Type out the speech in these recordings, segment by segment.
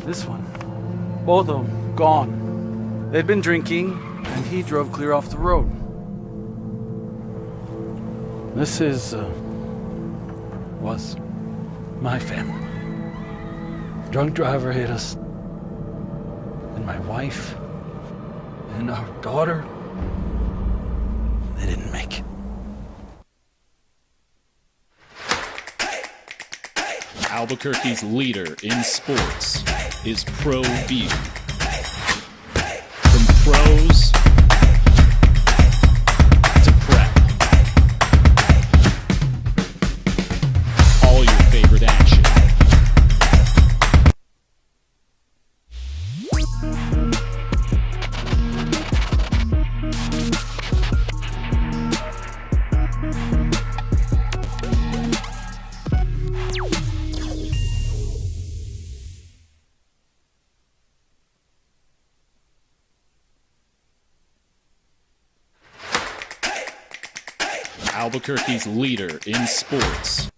This one. Both of them gone. They'd been drinking, and he drove clear off the road. This was my family. Drunk driver hit us. And my wife and our daughter, they didn't make it. Albuquerque's leader in sports is Pro View. From pros to prep. All your favorite action. Albuquerque's leader in sports.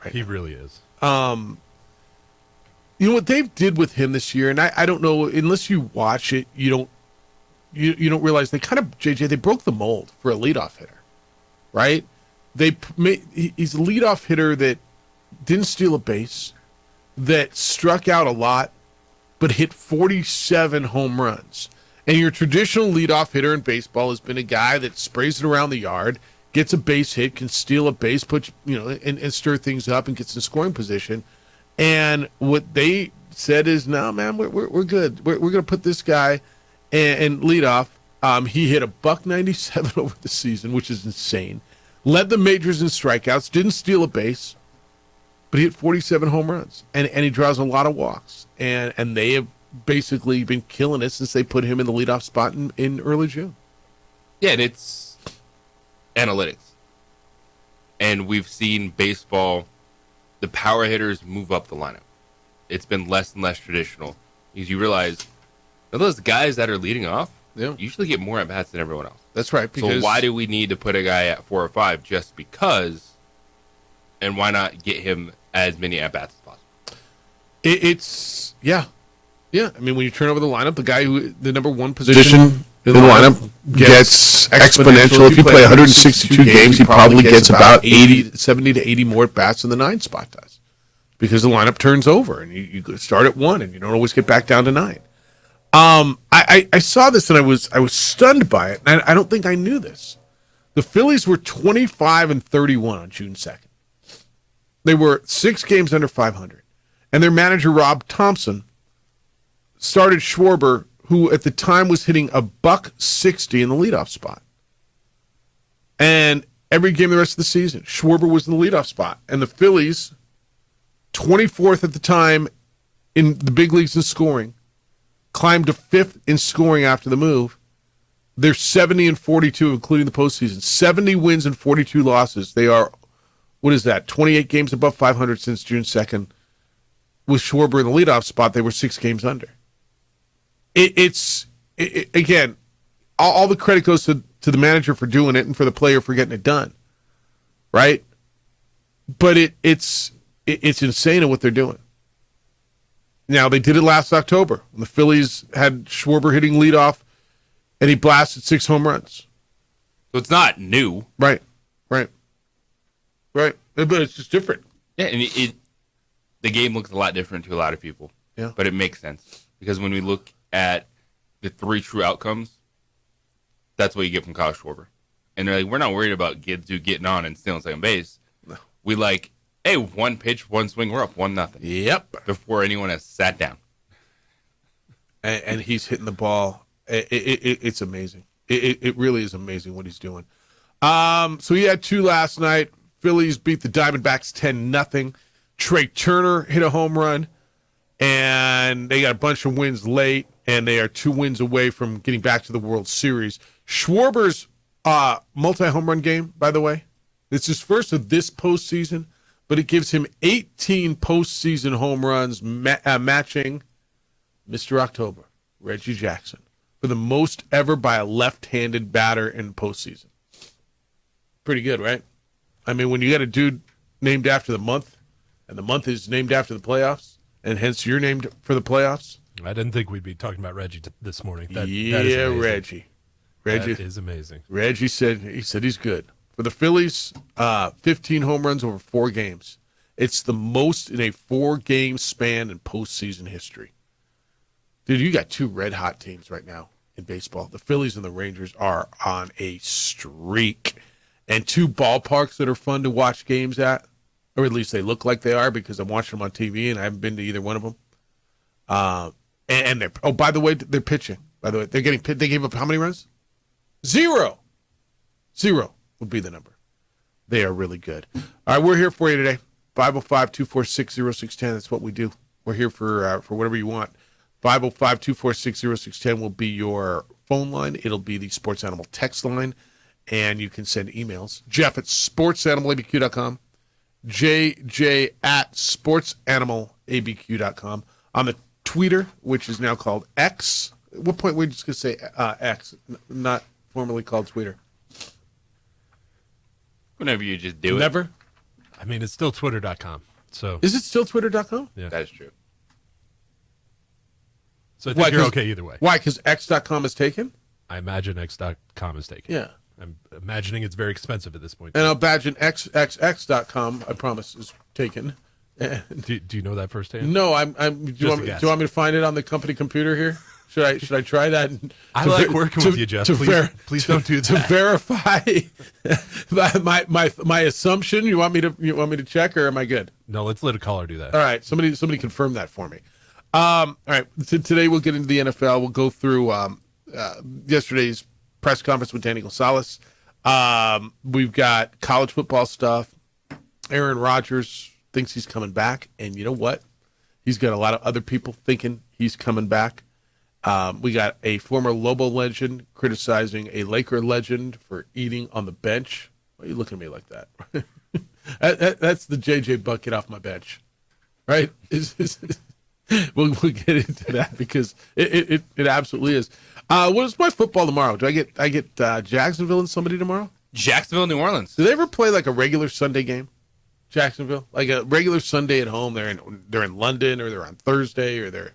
Right. He really is. You know what Dave did with him this year, and I don't know, unless you watch it, you don't realize they kind of, JJ, they broke the mold for a leadoff hitter, right? He's a leadoff hitter that didn't steal a base, that struck out a lot, but hit 47 home runs. And your traditional leadoff hitter in baseball has been a guy that sprays it around the yard, gets a base hit, can steal a base, and stir things up and gets in scoring position. And what they said is, no, man, we're good. We're going to put this guy and lead off. He hit $197 over the season, which is insane. Led the majors in strikeouts, didn't steal a base, but he hit 47 home runs. And he draws a lot of walks. And they have basically been killing it since they put him in the leadoff spot in early June. Yeah, and it's analytics. And we've seen baseball, the power hitters move up the lineup. It's been less and less traditional because you realize those guys that are leading off usually get more at-bats than everyone else. That's right. So why do we need to put a guy at 4 or 5 just because, and why not get him as many at-bats as possible? Yeah. I mean, when you turn over the lineup, the guy who the number one position in the lineup gets exponential. If you play 162 games, he probably gets about 70 to 80 more at-bats than the 9 spot does because the lineup turns over and you start at 1 and you don't always get back down to 9. I saw this and I was stunned by it, and I don't think I knew this. The Phillies were 25-31 on June 2nd. They were 6 games under 500. And their manager, Rob Thompson, started Schwarber, who at the time was hitting $160 in the leadoff spot. And every game the rest of the season, Schwarber was in the leadoff spot. And the Phillies, 24th at the time in the big leagues in scoring, climbed to 5th in scoring after the move. They're 70-42, including the postseason. 70 wins and 42 losses. They are, 28 games above 500 since June 2nd. With Schwarber in the leadoff spot, they were 6 games under. Again, all the credit goes to the manager for doing it and for the player for getting it done, right? But it's insane at what they're doing. Now, they did it last October when the Phillies had Schwarber hitting leadoff, and he blasted 6 home runs. So it's not new. Right. Right. But it's just different. Yeah, and the game looks a lot different to a lot of people. Yeah. But it makes sense because when we look at the 3 true outcomes, that's what you get from Kyle Schwarber. And they're like, we're not worried about Gidzu getting on and stealing second base. No. We like, hey, 1 pitch, 1 swing, we're up 1-0 Yep. before anyone has sat down. And he's hitting the ball. It's amazing. It really is amazing what he's doing. So he had 2 last night. Phillies beat the Diamondbacks 10-0. Trey Turner hit a home run, and they got a bunch of wins late, and they are 2 wins away from getting back to the World Series. Schwarber's multi-home run game, by the way, it's his first of this postseason, but it gives him 18 postseason home runs, matching Mr. October, Reggie Jackson, for the most ever by a left-handed batter in postseason. Pretty good, right? I mean, when you got a dude named after the month, and the month is named after the playoffs, and hence you're named for the playoffs. I didn't think we'd be talking about Reggie this morning. That Yeah, is amazing. Reggie. That is amazing. Reggie said he's good. For the Phillies, 15 home runs over 4 games. It's the most in a 4-game span in postseason history. Dude, you got 2 red-hot teams right now in baseball. The Phillies and the Rangers are on a streak. And 2 ballparks that are fun to watch games at, or at least they look like they are because I'm watching them on TV and I haven't been to either one of them. And they're, oh, by the way, they're pitching. By the way, they gave up how many runs? 0. 0 would be the number. They are really good. All right, we're here for you today. 505-246-0610. That's what we do. We're here for whatever you want. 505-246-0610 will be your phone line. It'll be the Sports Animal text line. And you can send emails. Jeff at sportsanimалabq.com. JJ at sportsanimалabq.com. On the Twitter, which is now called X. At what point were we just going to say X, not formerly called Twitter? Whenever you just do it. Never? I mean, it's still twitter.com. So Is it still twitter.com? yeah. That's true. So I think you're 'Cause- okay either way. Why? Because x.com is taken? I imagine x.com is taken. Yeah. I'm imagining it's very expensive at this point. And I'll imagine xxx.com, I promise, is taken. Do you know that firsthand? No, do you want me to find it on the company computer here? Should I try that? I like working with you, Jeff. Please don't do to that. verify my assumption. You want me to check, or am I good? No, let's let a caller do that. All right, somebody confirm that for me. All right, today we'll get into the NFL. We'll go through yesterday's press conference with Danny Gonzalez. We've got college football stuff. Aaron Rodgers thinks he's coming back, and you know what? He's got a lot of other people thinking he's coming back. We got a former Lobo legend criticizing a Laker legend for eating on the bench. Why are you looking at me like that? That's the JJ Buck, get off my bench, right? We'll get into that because it absolutely is. What is my football tomorrow? Do I get Jacksonville and somebody tomorrow? Jacksonville, New Orleans. Do they ever play like a regular Sunday game? Jacksonville, like a regular Sunday at home. They're in London, or they're on Thursday, or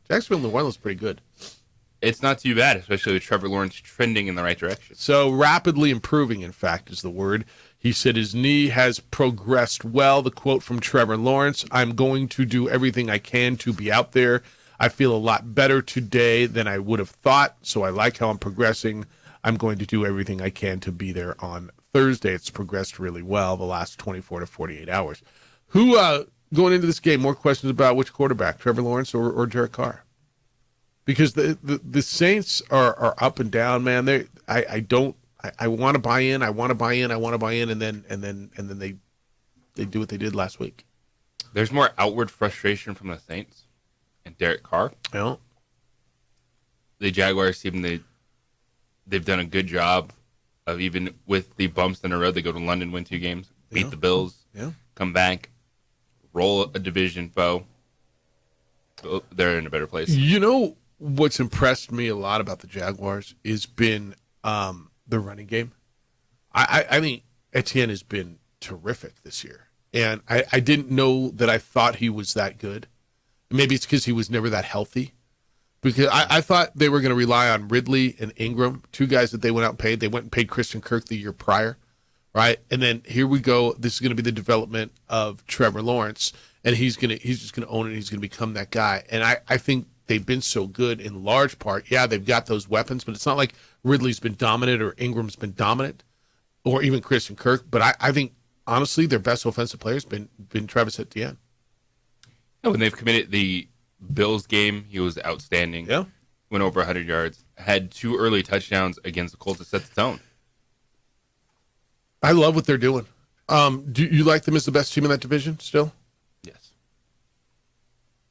Jacksonville, New Orleans is pretty good. It's not too bad, especially with Trevor Lawrence trending in the right direction. So rapidly improving, in fact, is the word. He said his knee has progressed well. The quote from Trevor Lawrence: "I'm going to do everything I can to be out there. I feel a lot better today than I would have thought, so I like how I'm progressing. I'm going to do everything I can to be there on Thursday." It's progressed really well the last 24 to 48 hours. Who, going into this game, more questions about which quarterback, Trevor Lawrence or Derek Carr? Because the Saints are up and down, man. I want to buy in, and then they do what they did last week. There's more outward frustration from the Saints and Derek Carr. Yeah. The Jaguars they've done a good job of, even with the bumps in the road, they go to London, win 2 games, beat the Bills, come back, roll a division foe. They're in a better place. You know what's impressed me a lot about the Jaguars has been the running game. I think Etienne has been terrific this year. And I didn't know that I thought he was that good. Maybe it's because he was never that healthy. Because I thought they were going to rely on Ridley and Ingram, 2 guys that they went out and paid. They went and paid Christian Kirk the year prior right? And then here we go. This is going to be the development of Trevor Lawrence, and he's just going to own it. He's going to become that guy. And I think they've been so good in large part. Yeah, they've got those weapons, but it's not like Ridley's been dominant or Ingram's been dominant or even Christian Kirk. But I think, honestly, their best offensive player has been Travis Etienne. Yeah, when they've committed the Bills game, he was outstanding. Yeah. Went over 100 yards. Had 2 early touchdowns against the Colts to set the tone. I love what they're doing. Do you like them as the best team in that division still? Yes.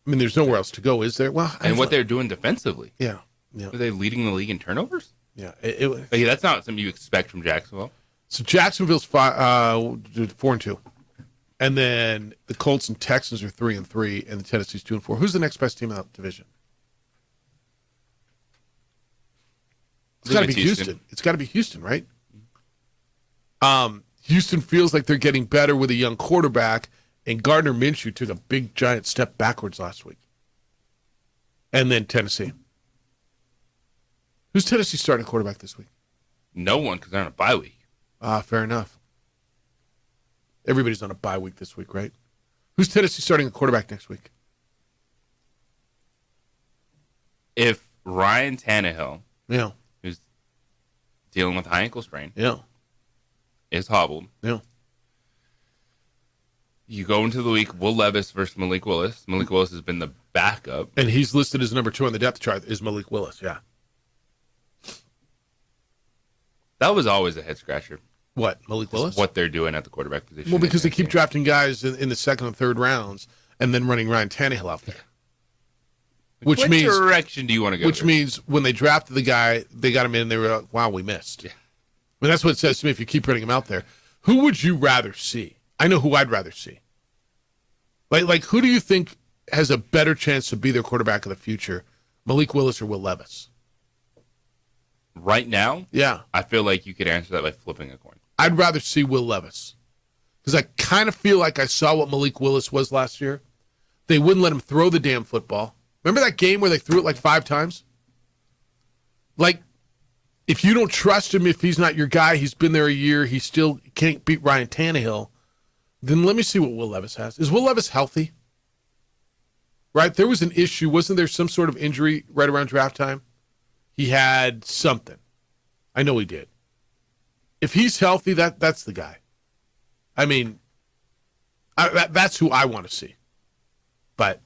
I mean, there's nowhere else to go, is there? Well, And what they're doing defensively. Yeah. Are they leading the league in turnovers? Yeah. Like, that's not something you expect from Jacksonville. So Jacksonville's 4-2, and then the Colts and Texans are 3-3, and the Tennessee's 2-4. Who's the next best team in that division? It's got to be Houston. It's got to be Houston, right? Houston feels like they're getting better with a young quarterback, and Gardner Minshew took a big, giant step backwards last week. And then Tennessee. Who's Tennessee starting quarterback this week? No one, because they're on a bye week. Fair enough. Everybody's on a bye week this week, right? Who's Tennessee starting a quarterback next week? If Ryan Tannehill, Yeah. who's dealing with a high ankle sprain, Yeah. is hobbled, Yeah. you go into the week, Will Levis versus Malik Willis. Malik Willis has been the backup. And he's listed as number 2 on the depth chart is Malik Willis, yeah. That was always a head scratcher. What, Malik Willis? What they're doing at the quarterback position. Well, because they in keep game. drafting guys in the second and third rounds and then running Ryan Tannehill out there. Which What means direction do you want to go? Which means when they drafted the guy, they got him in and they were like, wow, we missed. Yeah. I mean, that's what it says to me if you keep running him out there. Who would you rather see? I know who I'd rather see. Like who do you think has a better chance to be their quarterback of the future, Malik Willis or Will Levis? Right now, Yeah. I feel like you could answer that by flipping a coin. I'd rather see Will Levis because I kind of feel like I saw what Malik Willis was last year. They wouldn't let him throw the damn football. Remember that game where they threw it like 5 times? Like, if you don't trust him, if he's not your guy, he's been there a year, he still can't beat Ryan Tannehill, then let me see what Will Levis has. Is Will Levis healthy? Right? There was an issue. Wasn't there some sort of injury right around draft time? He had something. I know he did. If he's healthy, that's the guy. I mean, that's who I want to see. But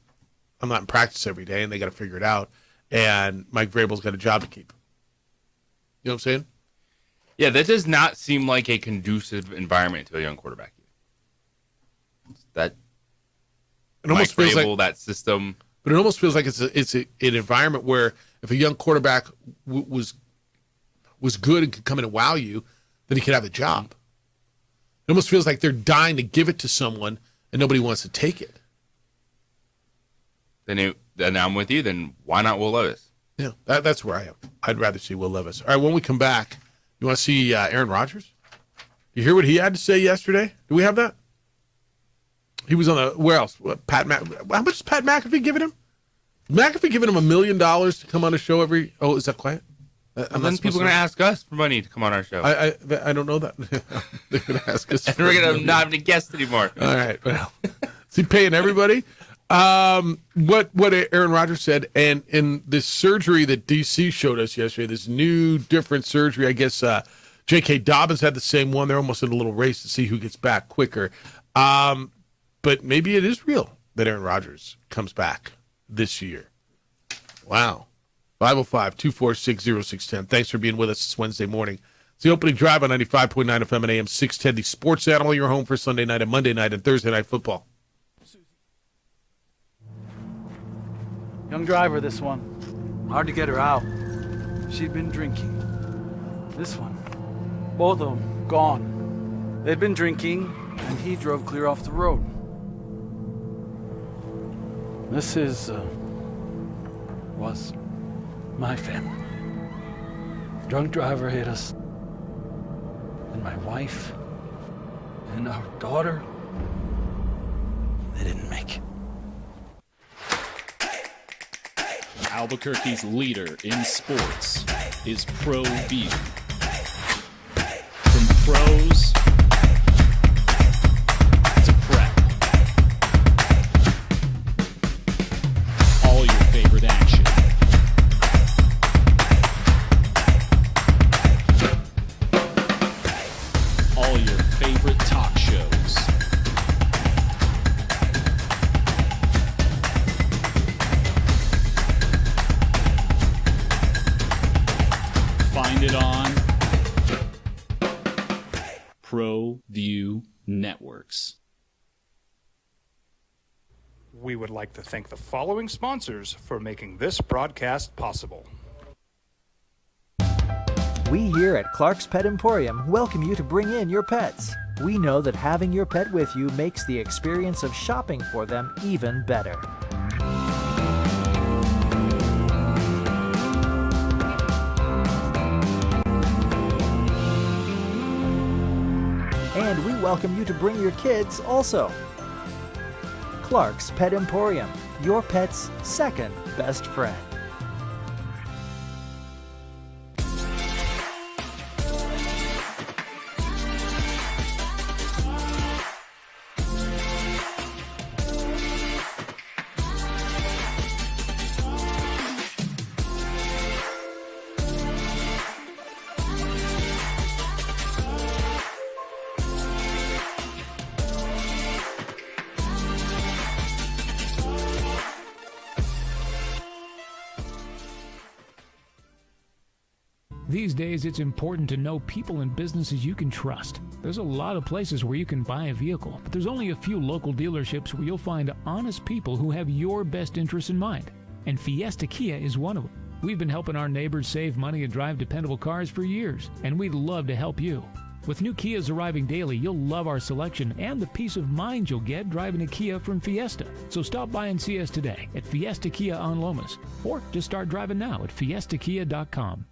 I'm not in practice every day, and they got to figure it out. And Mike Vrabel's got a job to keep. You know what I'm saying? Yeah, that does not seem like a conducive environment to a young quarterback. That It almost Mike feels like Vrabel, that system. But it almost feels like it's an environment where if a young quarterback was good and could come in and wow you, then he could have a job. It almost feels like they're dying to give it to someone and nobody wants to take it. Then I'm with you. Then why not Will Levis? Yeah, that's where I am. I'd rather see Will Levis. All right, when we come back, you want to see Aaron Rodgers? You hear what he had to say yesterday? Do we have that? He was on the, where else? How much is Pat McAfee giving him? McAfee giving him $1 million to come on a show every, is that quiet? And then people are going to ask us for money to come on our show. I don't know that. They're going to ask us. And we're going to not have any guests anymore. All right. Well, is he paying everybody? What Aaron Rodgers said, and in this surgery that DC showed us yesterday, this new different surgery, I guess J.K. Dobbins had the same one. They're almost in a little race to see who gets back quicker. But maybe it is real that Aaron Rodgers comes back this year. Wow. 505-246-0610. Thanks for being with us this Wednesday morning. It's the opening drive on 95.9 FM and AM 610, the sports animal, your home for Sunday night and Monday night and Thursday night football. Young driver, this one. Hard to get her out. She'd been drinking. This one. Both of them gone. They'd been drinking, and he drove clear off the road. This was my family. Drunk driver hit us. And my wife and our daughter, they didn't make it. Albuquerque's leader in sports is Pro View. From pros All your favorite talk shows. Find it on ProView Networks. We would like to thank the following sponsors for making this broadcast possible. We here at Clark's Pet Emporium welcome you to bring in your pets. We know that having your pet with you makes the experience of shopping for them even better. And we welcome you to bring your kids also. Clark's Pet Emporium, your pet's second best friend. These days, it's important to know people and businesses you can trust. There's a lot of places where you can buy a vehicle, but there's only a few local dealerships where you'll find honest people who have your best interests in mind. And Fiesta Kia is one of them. We've been helping our neighbors save money and drive dependable cars for years, and we'd love to help you. With new Kias arriving daily, you'll love our selection and the peace of mind you'll get driving a Kia from Fiesta. So stop by and see us today at Fiesta Kia on Lomas, or just start driving now at fiestakia.com.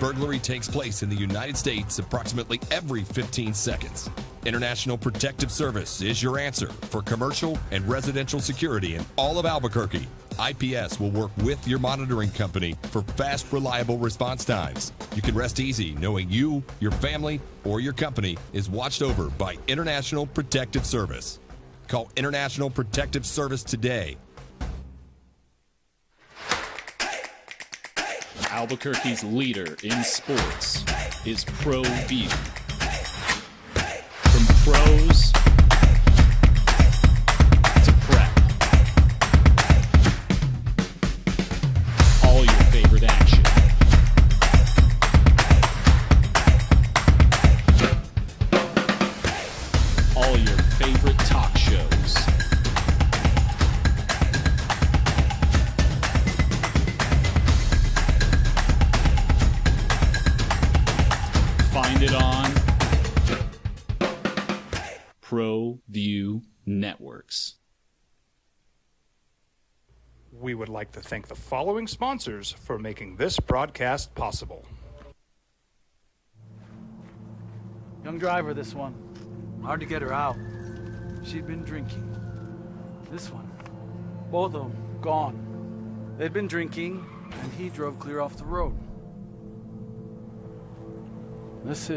Burglary takes place in the United States approximately every 15 seconds. International Protective Service is your answer for commercial and residential security in all of Albuquerque. IPS will work with your monitoring company for fast, reliable response times. You can rest easy knowing you, your family, or your company is watched over by International Protective Service. Call International Protective Service today. Albuquerque's leader in sports is ProView. From pros to prep, all your favorite action. All your favorite talk shows. Find it on ProView Networks. We would like to thank the following sponsors for making this broadcast possible. Young driver, this one. Hard to get her out. She'd been drinking. This one. Both of them gone. They'd been drinking, and he drove clear off the road. This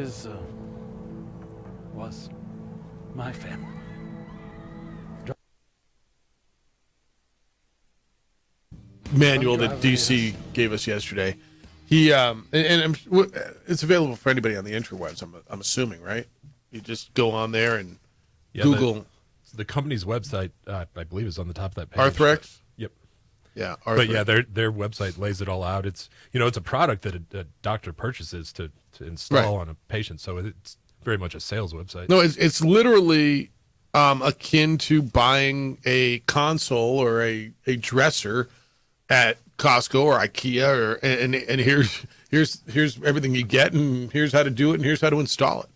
was my family. Manual that DC gave us yesterday. He it's available for anybody on the interwebs. I'm assuming, right? You just go on there and Google. The company's website, I believe, is on the top of that page. Arthrex. Yep. Yeah, But Arthrex. yeah, their website lays it all out. It's it's a product that a doctor purchases to install Right. on a patient, so it's very much a sales website. No, it's literally akin to buying a console or a dresser at Costco or IKEA, or and here's everything you get, and here's how to do it, and here's how to install it.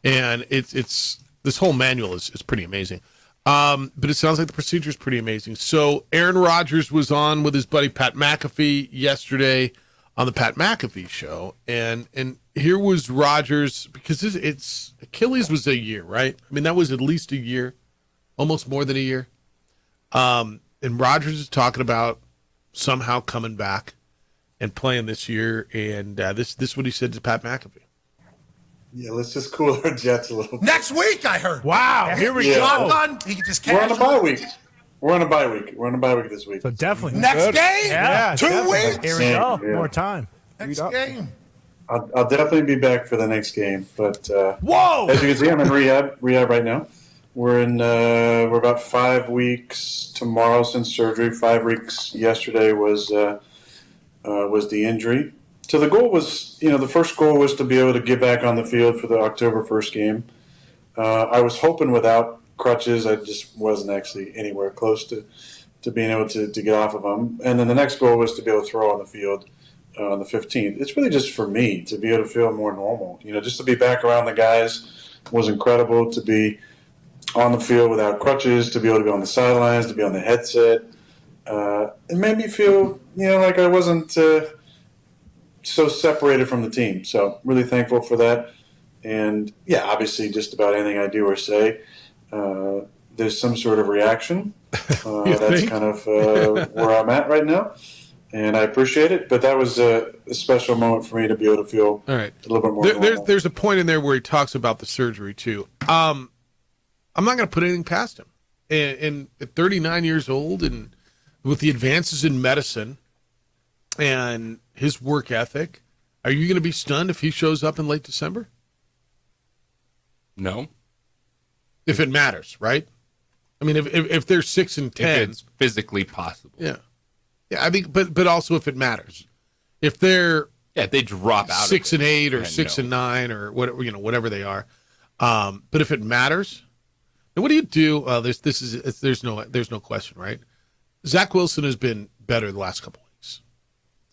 And it's this whole manual is pretty amazing. But it sounds like the procedure is pretty amazing. So Aaron Rodgers was on with his buddy Pat McAfee yesterday on the Pat McAfee show, and here was Rodgers, because it's Achilles was a year, right? I mean, that was at least a year, almost more than a year. And Rodgers is talking about somehow coming back and playing this year, and this is what he said to Pat McAfee. Yeah, let's just cool our jets a little bit. Next week, I heard. Wow, here we go. He can just We're on a bye week. We're on a bye week this week. So definitely. Next game? Yeah. 2 weeks? Here we go. Yeah. More time. Next game. I'll definitely be back for the next game. But Whoa! as you can see, I'm in rehab right now. We're about 5 weeks tomorrow since surgery. 5 weeks yesterday was the injury. So the goal was, the first goal was to be able to get back on the field for the October 1st game. I was hoping without crutches. I just wasn't actually anywhere close to being able to get off of them. And then the next goal was to be able to throw on the field on the 15th. It's really just for me to be able to feel more normal. Just to be back around the guys was incredible. To be on the field without crutches, to be able to be on the sidelines, to be on the headset. It made me feel, like I wasn't so separated from the team. So really thankful for that. And yeah, obviously just about anything I do or say, there's some sort of reaction. That's kind of where I'm at right now. And I appreciate it. But that was a special moment for me to be able to feel All right. a little bit more normal. There's a point in there where he talks about the surgery too. I'm not going to put anything past him. And at 39 years old, and with the advances in medicine and his work ethic, are you going to be stunned if he shows up in late December? No. If it matters, right? I mean, if they're 6 and 10, if it's physically possible. yeah. I think, but also if it matters, if they're if they drop out 6 of and 8 or then 6 no. and 9 or whatever they are, but if it matters, then what do you do? There's no question, right? Zach Wilson has been better the last couple weeks.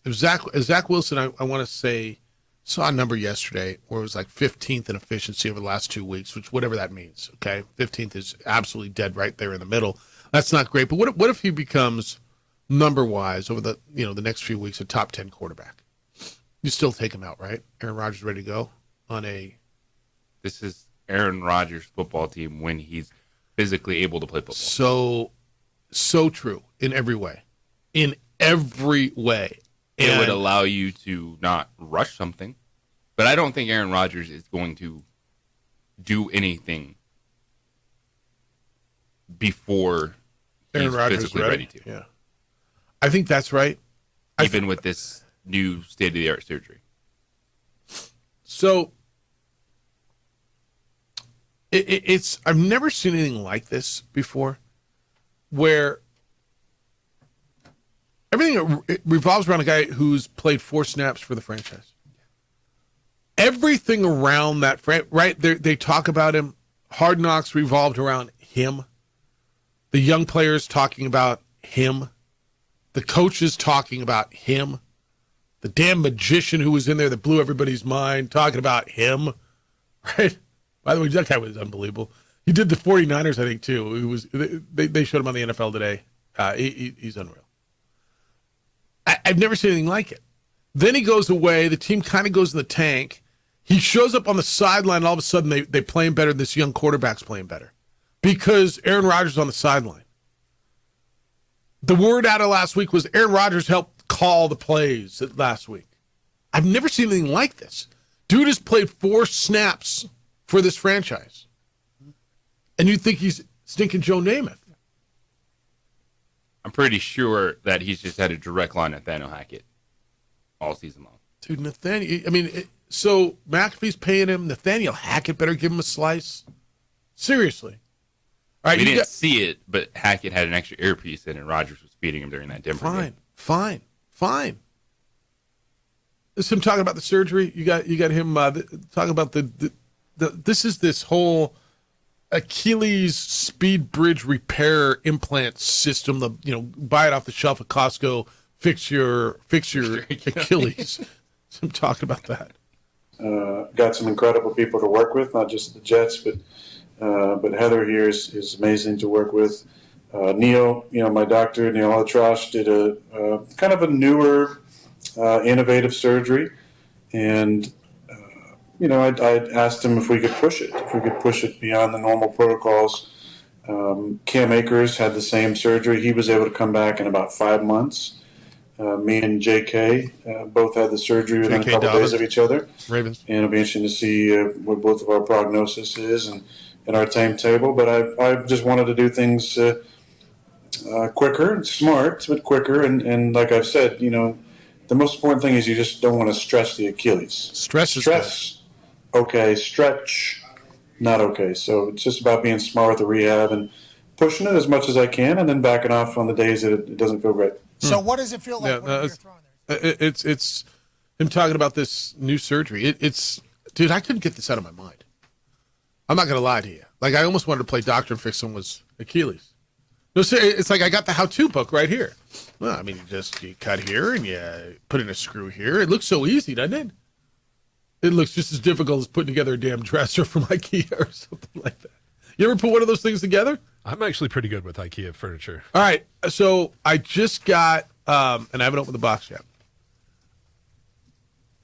If Zach Wilson, I want to say, saw a number yesterday where it was like 15th in efficiency over the last 2 weeks, which whatever that means. Okay, 15th is absolutely dead right there in the middle. That's not great. But what if he becomes number wise over the next few weeks a top 10 quarterback? You still take him out, right? Aaron Rodgers ready to go on a. This is Aaron Rodgers' football team when he's physically able to play football. So true in every way. In every way. It would allow you to not rush something. But I don't think Aaron Rodgers is going to do anything before he's physically ready to. Yeah. I think that's right. Even with this new state-of-the-art surgery. So it's I've never seen anything like this before, where everything revolves around a guy who's played 4 snaps for the franchise. Everything around that, right? They talk about him. Hard Knocks revolved around him. The young players talking about him. The coaches talking about him. The damn magician who was in there that blew everybody's mind talking about him. Right? By the way, that guy was unbelievable. He did the 49ers, I think, too. They showed him on the NFL today. He's unreal. I've never seen anything like it. Then he goes away. The team kind of goes in the tank. He shows up on the sideline, and all of a sudden they play him better. This young quarterback's playing better because Aaron Rodgers is on the sideline. The word out of last week was Aaron Rodgers helped call the plays last week. I've never seen anything like this. Dude has played 4 snaps for this franchise. And you think he's stinking Joe Namath. I'm pretty sure that he's just had a direct line at Nathaniel Hackett all season long. Dude, Nathaniel, so McAfee's paying him. Nathaniel Hackett better give him a slice. Seriously. All right, We didn't see it, but Hackett had an extra earpiece in, and Rodgers was feeding him during that Denver game. Fine. This is him talking about the surgery. You got him talking about this is this whole Achilles Speed Bridge Repair Implant System. Buy it off the shelf at Costco. Fix your Achilles. So I'm talking about that. Got some incredible people to work with, not just the Jets, but Heather here is amazing to work with. Neil, my doctor, Neil Atrash, did a kind of a newer, innovative surgery, and I asked him if we could push it beyond the normal protocols. Cam Akers had the same surgery. He was able to come back in about 5 months. Me and JK both had the surgery within a couple days of each other. Ravens. And it'll be interesting to see what both of our prognosis is and our timetable. But I just wanted to do things quicker, smart, but quicker. And like I've said, the most important thing is you just don't want to stress the Achilles. Stress, okay. Stretch, not okay. So it's just about being smart with the rehab and pushing it as much as I can, and then backing off on the days that it doesn't feel great. So what does it feel like when you're throwing there? It's him talking about this new surgery. Dude, I couldn't get this out of my mind. I'm not gonna lie to you. Like, I almost wanted to play doctor and fix someone's Achilles. No, it's like I got the how-to book right here. Well, I mean, you cut here and you put in a screw here. It looks so easy, doesn't it? It looks just as difficult as putting together a damn dresser from IKEA or something like that. You ever put one of those things together? I'm actually pretty good with IKEA furniture. All right, so I just got, and I haven't opened the box yet.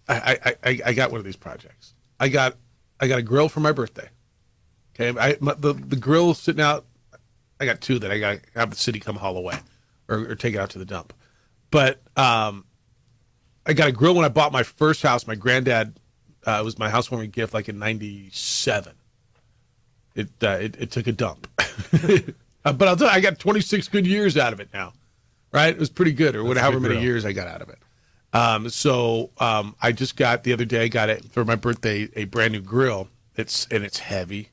I got one of these projects. I got a grill for my birthday. Okay, the grill sitting out. I got two that I got to have the city come haul away, or take it out to the dump. But I got a grill when I bought my first house. My granddad, it was my housewarming gift, like in '97. It took a dump, but I'll tell you, I got 26 good years out of it now, right? It was pretty good, or however many years I got out of it. So I just got the other day. I got it for my birthday, a brand new grill. It's heavy.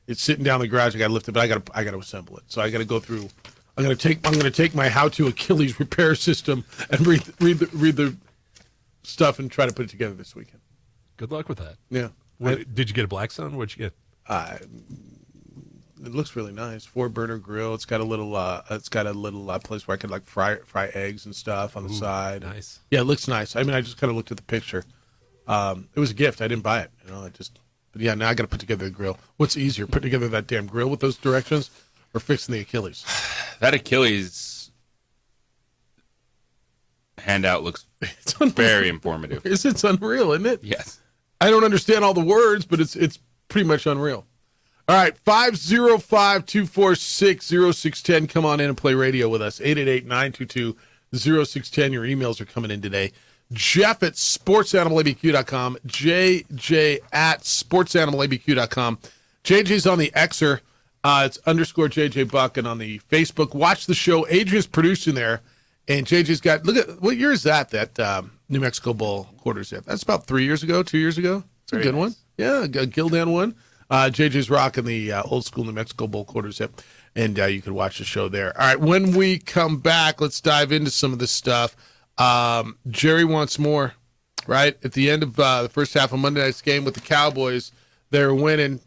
It's sitting down in the garage. I got to lift it, but I got to assemble it. So I got to go through. I'm going to take my how-to Achilles repair system and read the stuff and try to put it together this weekend. Good luck with that. Yeah. Did you get a Blackstone? What'd you get? It looks really nice. 4-burner grill. It's got a little place where I could like fry eggs and stuff on the side. Nice. Yeah, it looks nice. I mean, I just kind of looked at the picture. It was a gift. I didn't buy it. But yeah, now I got to put together the grill. What's easier, putting together that damn grill with those directions, or fixing the Achilles? That Achilles handout looks very informative. It's unreal, isn't it? Yes. I don't understand all the words, but it's pretty much unreal. All right, 505-246-0610. Come on in and play radio with us. 888-922-0610. Your emails are coming in today. Jeff at sportsanimалabq.com. JJ at sportsanimалabq.com. JJ's on the Xer. It's _ JJ Buck. And on the Facebook, watch the show. Adrian's producing there. And JJ's got, look at, what year is that New Mexico Bowl quarters there? That's about 2 years ago. It's a good one. Yeah, Gildan one. JJ's rocking the old school New Mexico Bowl quarters hip, and you can watch the show there. All right, when we come back, let's dive into some of this stuff. Jerry wants more, right? At the end of the first half of Monday night's game with the Cowboys, they're winning.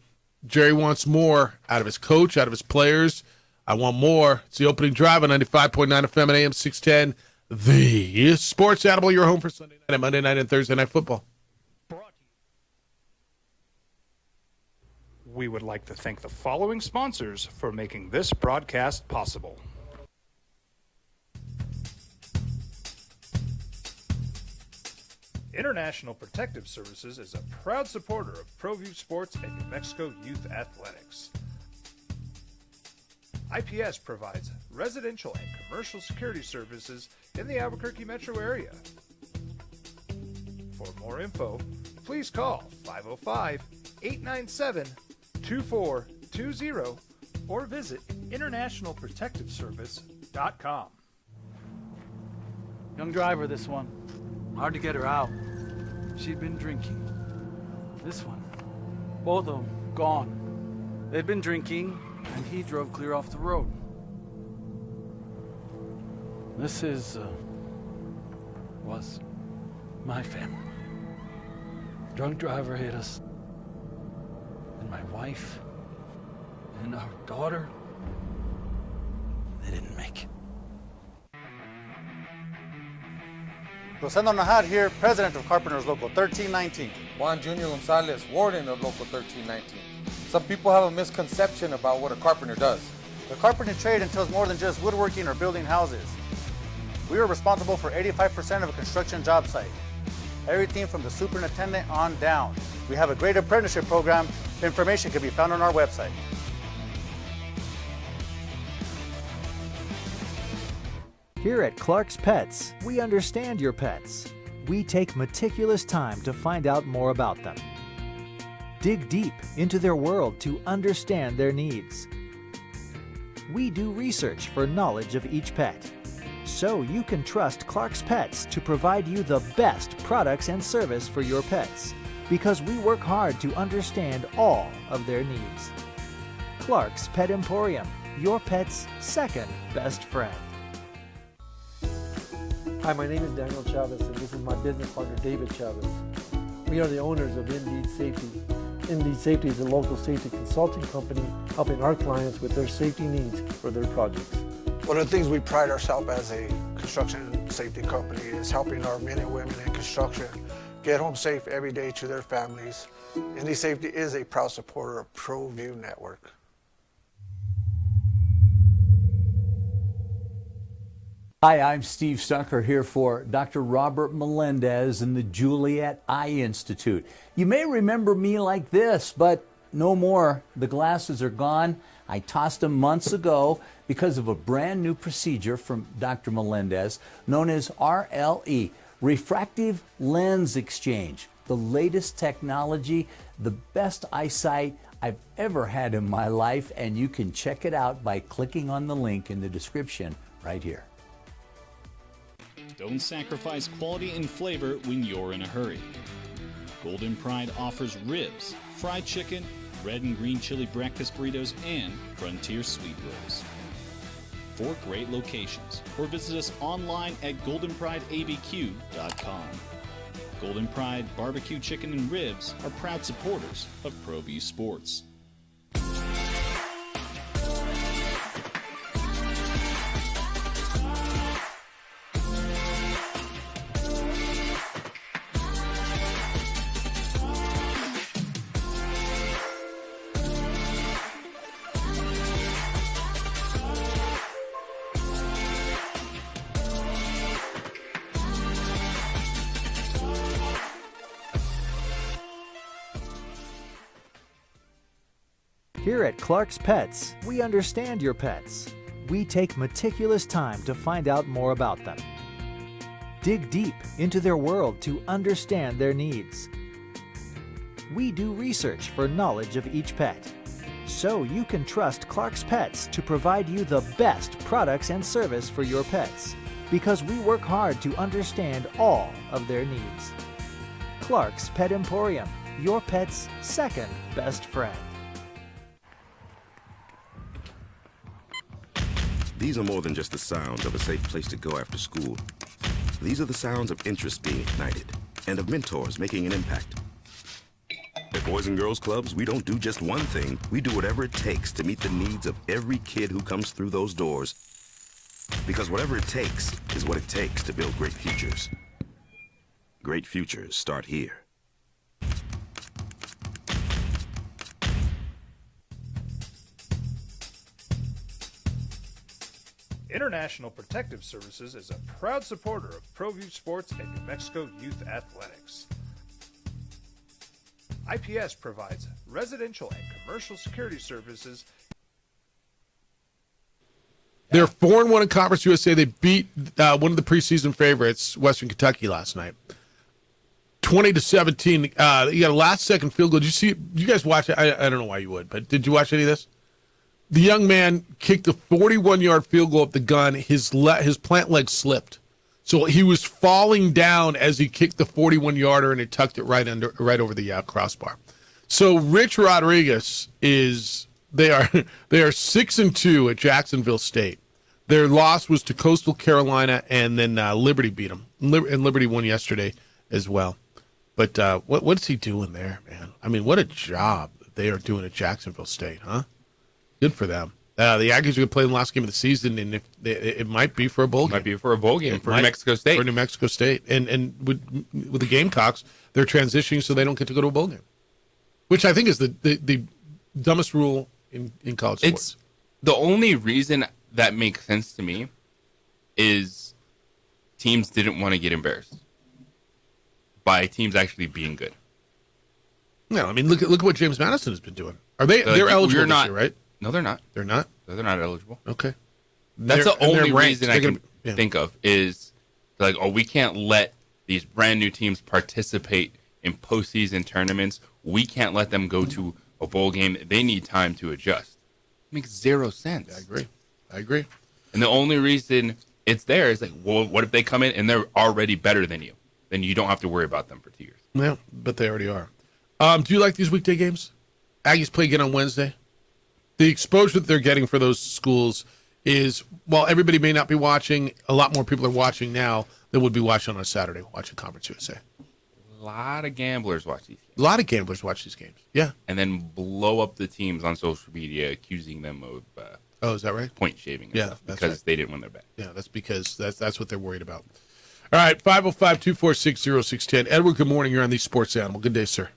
Jerry wants more out of his coach, out of his players. I want more. It's the opening drive on 95.9 FM and AM 610. The Sports Animal, your home for Sunday night and Monday night and Thursday night football. We would like to thank the following sponsors for making this broadcast possible. International Protective Services is a proud supporter of ProView Sports and New Mexico Youth Athletics. IPS provides residential and commercial security services in the Albuquerque metro area. For more info, please call 505-897-2420 or visit internationalprotectiveservice.com. Young driver, this one. Hard to get her out. She'd been drinking. This one. Both of them gone. They'd been drinking, and he drove clear off the road. This was my family. Drunk driver hit us, and my wife and our daughter, they didn't make it. Rosendo Najar here, president of Carpenters Local 1319. Juan Junior Gonzalez, warden of Local 1319. Some people have a misconception about what a carpenter does. The carpentry trade entails more than just woodworking or building houses. We are responsible for 85% of a construction job site. Everything from the superintendent on down. We have a great apprenticeship program. Information can be found on our website. Here at Clark's Pets, we understand your pets. We take meticulous time to find out more about them. Dig deep into their world to understand their needs. We do research for knowledge of each pet, so you can trust Clark's Pets to provide you the best products and service for your pets, because we work hard to understand all of their needs. Clark's Pet Emporium, your pet's second best friend. Hi, my name is Daniel Chavez, and this is my business partner, David Chavez. We are the owners of Indeed Safety. Indeed Safety is a local safety consulting company helping our clients with their safety needs for their projects. One of the things we pride ourselves as a construction safety company is helping our men and women in construction get home safe every day to their families. Indeed Safety is a proud supporter of ProView Network. Hi, I'm Steve Stucker here for Dr. Robert Melendez and the Juliet Eye Institute. You may remember me like this, but no more. The glasses are gone. I tossed them months ago because of a brand new procedure from Dr. Melendez known as RLE, Refractive Lens Exchange. The latest technology, the best eyesight I've ever had in my life, and you can check it out by clicking on the link in the description right here. Don't sacrifice quality and flavor when you're in a hurry. Golden Pride offers ribs, fried chicken, red and green chili breakfast burritos, and frontier sweet rolls. 4 great locations, or visit us online at goldenprideabq.com. Golden Pride Barbecue Chicken and Ribs are proud supporters of ProView Sports. Here at Clark's Pets, we understand your pets. We take meticulous time to find out more about them. Dig deep into their world to understand their needs. We do research for knowledge of each pet, so you can trust Clark's Pets to provide you the best products and service for your pets, because we work hard to understand all of their needs. Clark's Pet Emporium, your pet's second best friend. These are more than just the sounds of a safe place to go after school. These are the sounds of interest being ignited and of mentors making an impact. At Boys and Girls Clubs, we don't do just one thing. We do whatever it takes to meet the needs of every kid who comes through those doors. Because whatever it takes is what it takes to build great futures. Great futures start here. International Protective Services is a proud supporter of ProView Sports and New Mexico Youth Athletics. IPS provides residential and commercial security services. They're 4-1 in Conference USA. They beat one of the preseason favorites, Western Kentucky, last night. 20-17. You got a last-second field goal. Did you see? You guys watch it? I don't know why you would, but did you watch any of this? The young man kicked a 41-yard field goal up the gun. His plant leg slipped, so he was falling down as he kicked the 41-yarder, and it tucked it right over the crossbar. So Rich Rodriguez they are 6-2 at Jacksonville State. Their loss was to Coastal Carolina, and then Liberty beat them, and Liberty won yesterday as well. But what's he doing there, man? I mean, what a job they are doing at Jacksonville State, huh? Good for them. The Aggies are going to play the last game of the season, and if it might be for a bowl game. Might be for a bowl game for New Mexico State. For New Mexico State. And with the Gamecocks, they're transitioning so they don't get to go to a bowl game, which I think is the dumbest rule in college sports. It's the only reason that makes sense to me is teams didn't want to get embarrassed by teams actually being good. No, I mean, look at what James Madison has been doing. They're eligible this year, right? No, they're not. They're not? No, they're not eligible. Okay. That's the only reason I can yeah. think of is like, we can't let these brand new teams participate in postseason tournaments. We can't let them go to a bowl game. They need time to adjust. It makes zero sense. I agree. And the only reason it's there is like, well, what if they come in and they're already better than you? Then you don't have to worry about them for 2 years. Yeah, but they already are. Do you like these weekday games? Aggies play again on Wednesday. The exposure that they're getting for those schools is, while everybody may not be watching, a lot more people are watching now than would be watching on a Saturday, watching Conference USA. A lot of gamblers watch these games. A lot of gamblers watch these games, yeah. And then blow up the teams on social media, accusing them of is that right? Point shaving and Yeah, stuff that's because right. they didn't win their bet. Yeah, that's because that's what they're worried about. All right, 505-246-0610. Edward, good morning. You're on the Sports Animal. Good day, sir.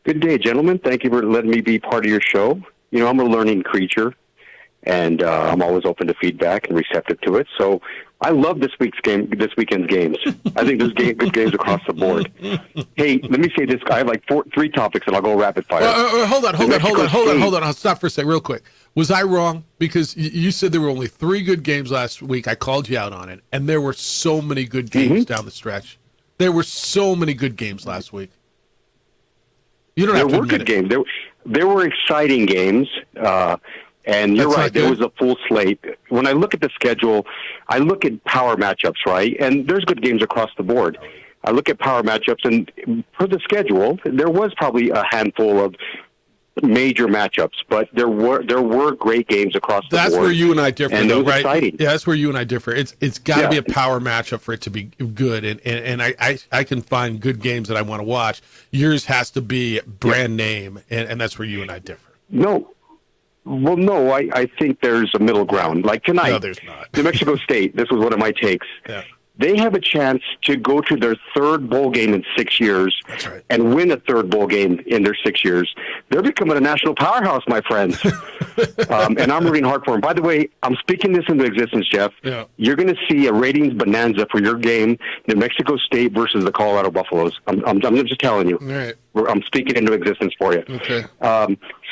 Good day, gentlemen. Thank you for letting me be part of your show. You know, I'm a learning creature, and I'm always open to feedback and receptive to it. So I love this weekend's games. I think there's good games across the board. Hey, let me say this. I have like three topics, and I'll go rapid fire. Hold on. I'll stop for a second real quick. Was I wrong? Because you said there were only 3 good games last week. I called you out on it, and there were so many good games down the stretch. There were so many good games last week. You don't have to admit good games. There were exciting games, and you're right. There was a full slate. When I look at the schedule, I look at power matchups, right? And there's good games across the board. I look at power matchups, and for the schedule, there was probably a handful of major matchups, but there were great games across the board. That's where you and I differ, and though, it was right? exciting. Yeah, that's where you and I differ. It's got to be a power matchup for it to be good, and I can find good games that I want to watch. Yours has to be brand name, and that's where you and I differ. No. Well, no, I think there's a middle ground. Like tonight, No, there's not. New Mexico State, this was one of my takes. Yeah. They have a chance to go to their 3rd bowl game in 6 years and win a 3rd bowl game in their 6 years. They're becoming a national powerhouse, my friends. And I'm rooting hard for them. By the way, I'm speaking this into existence, Jeff. Yeah. You're going to see a ratings bonanza for your game, New Mexico State versus the Colorado Buffaloes. I'm just telling you. All right. I'm speaking into existence for you. Okay.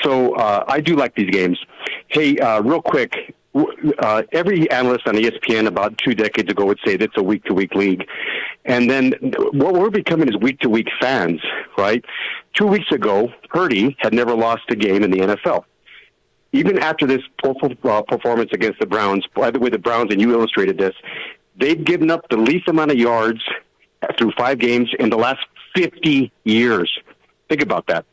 So I do like these games. Hey, real quick, every analyst on ESPN about 2 decades ago would say that's a week-to-week league. And then what we're becoming is week-to-week fans, right? 2 weeks ago, Purdy had never lost a game in the NFL. Even after this performance against the Browns, by the way, the Browns, and you illustrated this, they've given up the least amount of yards through 5 games in the last 50 years. Think about that.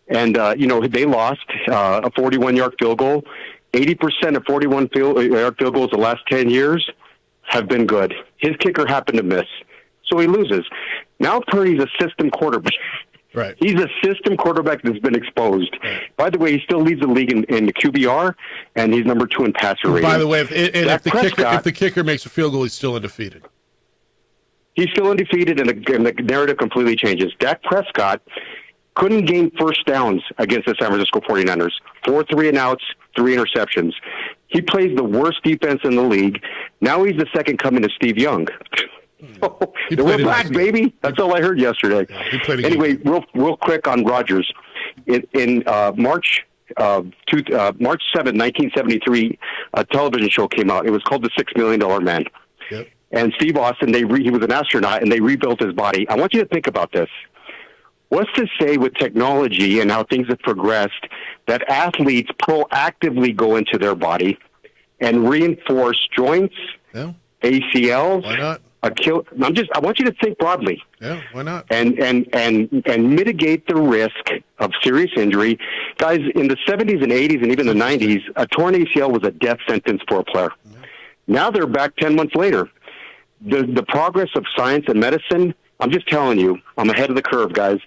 And, they lost a 41-yard field goal. 80% of 41-yard field goals the last 10 years have been good. His kicker happened to miss, so he loses. Now Purdy's a system quarterback. Right. He's a system quarterback that's been exposed. Right. By the way, he still leads the league in the QBR, and he's number 2 in passer rating. By the way, if the kicker makes a field goal, he's still undefeated. He's still undefeated, and the narrative completely changes. Dak Prescott couldn't gain first downs against the San Francisco 49ers. 4 3-and-outs, 3 interceptions. He plays the worst defense in the league. Now he's the second coming of Steve Young. We're back, baby. That's all I heard yesterday. Yeah, anyway, real quick on Rodgers. In March 7, 1973, a television show came out. It was called The $6 Million Man. Yep. And Steve Austin, he was an astronaut, and they rebuilt his body. I want you to think about this. What's to say with technology and how things have progressed that athletes proactively go into their body and reinforce joints, ACLs, why not? I want you to think broadly. Yeah, why not? And mitigate the risk of serious injury. Guys, in the 70s and 80s and even the 90s, a torn ACL was a death sentence for a player. Now they're back 10 months later. The progress of science and medicine, I'm just telling you, I'm ahead of the curve, guys.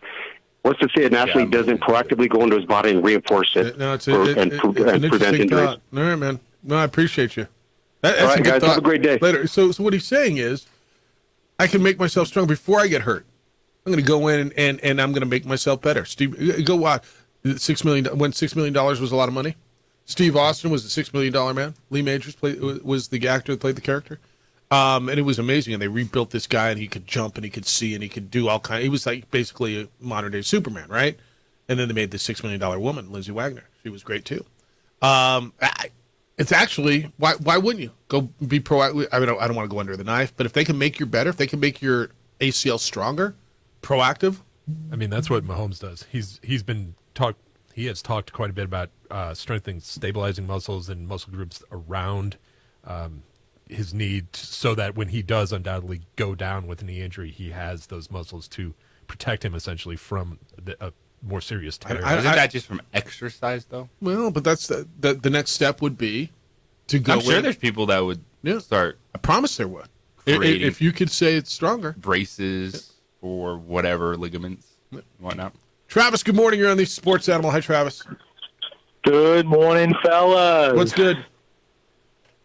What's to say an athlete doesn't proactively go into his body and reinforce it No, it's and an prevent interesting injuries? thought. All right, man. No, I appreciate you. That's All right, a good guys, thought. have a great day. Later. So what he's saying is, I can make myself strong before I get hurt. I'm going to go in and I'm going to make myself better. Steve, go watch $6 million when $6 million was a lot of money. Steve Austin was the $6 million man. Lee Majors was the actor that played the character. And it was amazing. And they rebuilt this guy, and he could jump, and he could see, and he could do all kind. He was like basically a modern day Superman, right? And then they made this $6 million woman, Lindsay Wagner. She was great too. It's actually why wouldn't you go be proactive? I mean, I don't want to go under the knife, but if they can make you better, if they can make your ACL stronger, proactive. I mean, that's what Mahomes does. He has talked quite a bit about strengthening, stabilizing muscles and muscle groups around his knee, so that when he does undoubtedly go down with a knee injury, he has those muscles to protect him essentially from a more serious tear. Isn't that just from exercise, though? Well, but that's the next step would be to go. I'm sure in. there's people that would start. I promise there would. Creating If you could say it's stronger. Braces or whatever, ligaments, and whatnot. Travis, good morning. You're on the Sports Animal. Hi, Travis. Good morning, fellas. What's good?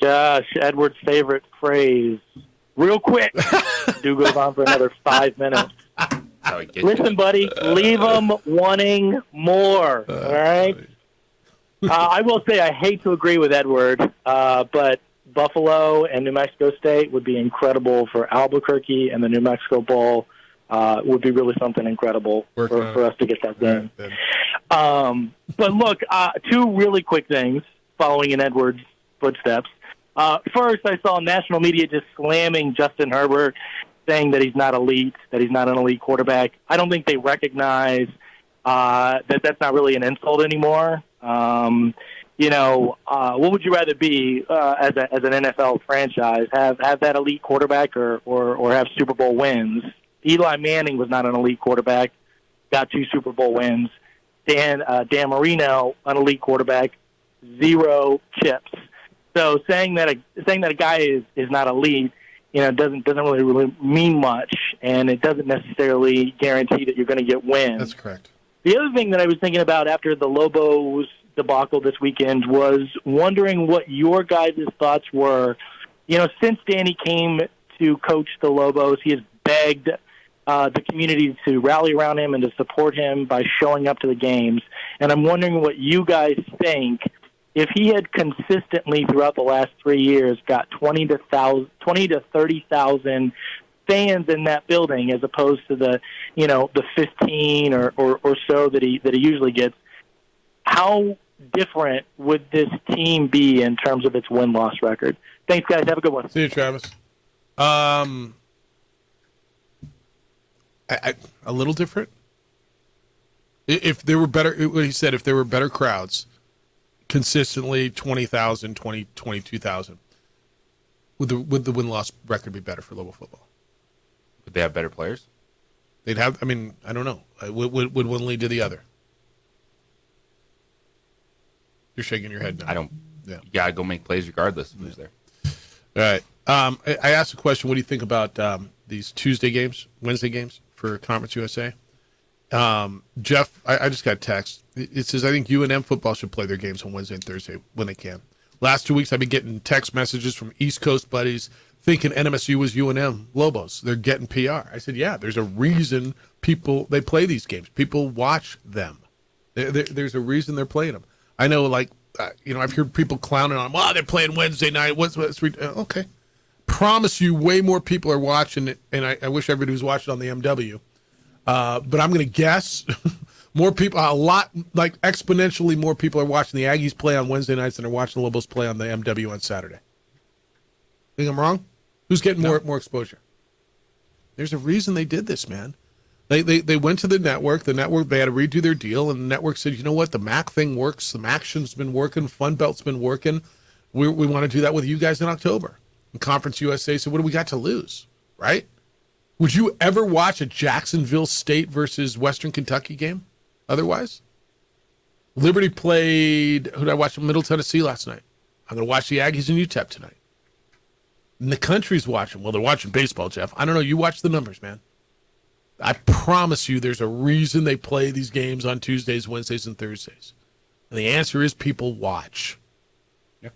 Gosh, Edward's favorite phrase. Real quick. Do goes on for another 5 minutes. Listen, buddy, leave them wanting more. All right? I will say I hate to agree with Edward, but Buffalo and New Mexico State would be incredible for Albuquerque, and the New Mexico Bowl would be really something incredible for us to get that done. But look, two really quick things following in Edward's footsteps. First, I saw national media just slamming Justin Herbert, saying that he's not elite, that he's not an elite quarterback. I don't think they recognize that that's not really an insult anymore. What would you rather be as an NFL franchise? Have that elite quarterback or have Super Bowl wins? Eli Manning was not an elite quarterback, got 2 Super Bowl wins. Dan Marino, an elite quarterback, 0 chips. So saying that a guy is not elite, doesn't really mean much, and it doesn't necessarily guarantee that you're going to get wins. That's correct. The other thing that I was thinking about after the Lobos debacle this weekend was wondering what your guys' thoughts were. Since Danny came to coach the Lobos, he has begged the community to rally around him and to support him by showing up to the games. And I'm wondering what you guys think. If he had consistently throughout the last 3 years got 20 to 30,000 fans in that building, as opposed to the 15 or so that he usually gets, how different would this team be in terms of its win-loss record? Thanks, guys. Have a good one. See you, Travis. A little different. If there were better, what he said, if there were better crowds, consistently 20,000, 22,000, would the win-loss record be better for Lobo football? Would they have better players? They'd have. I mean, I don't know. Would one lead to the other? You're shaking your head now. I don't. Yeah. You gotta go make plays regardless of who's there. All right. I asked a question. What do you think about these Tuesday games, Wednesday games for Conference USA? Jeff, I just got a text. It says, I think UNM football should play their games on Wednesday and Thursday when they can. Last 2 weeks, I've been getting text messages from East Coast buddies thinking NMSU was UNM Lobos. They're getting PR. I said, yeah, there's a reason they play these games. People watch them. There's a reason they're playing them. I know, I've heard people clowning on them. They're playing Wednesday night. Okay. Promise you way more people are watching it, and I wish everybody was watching on the MW. But I'm going to guess more people, exponentially more people are watching the Aggies play on Wednesday nights than are watching the Lobos play on the MW on Saturday. Think I'm wrong? Who's getting more exposure? There's a reason they did this, man. They went to the network. The network, they had to redo their deal, and the network said, you know what? The MAC thing works. The MACtion's been working. Fun Belt's been working. We want to do that with you guys in October. And Conference USA said, what do we got to lose, right? Would you ever watch a Jacksonville State versus Western Kentucky game otherwise? Liberty played, who did I watch? Middle Tennessee last night. I'm going to watch the Aggies and UTEP tonight. And the country's watching. Well, they're watching baseball, Jeff. I don't know. You watch the numbers, man. I promise you there's a reason they play these games on Tuesdays, Wednesdays, and Thursdays. And the answer is people watch. Yep.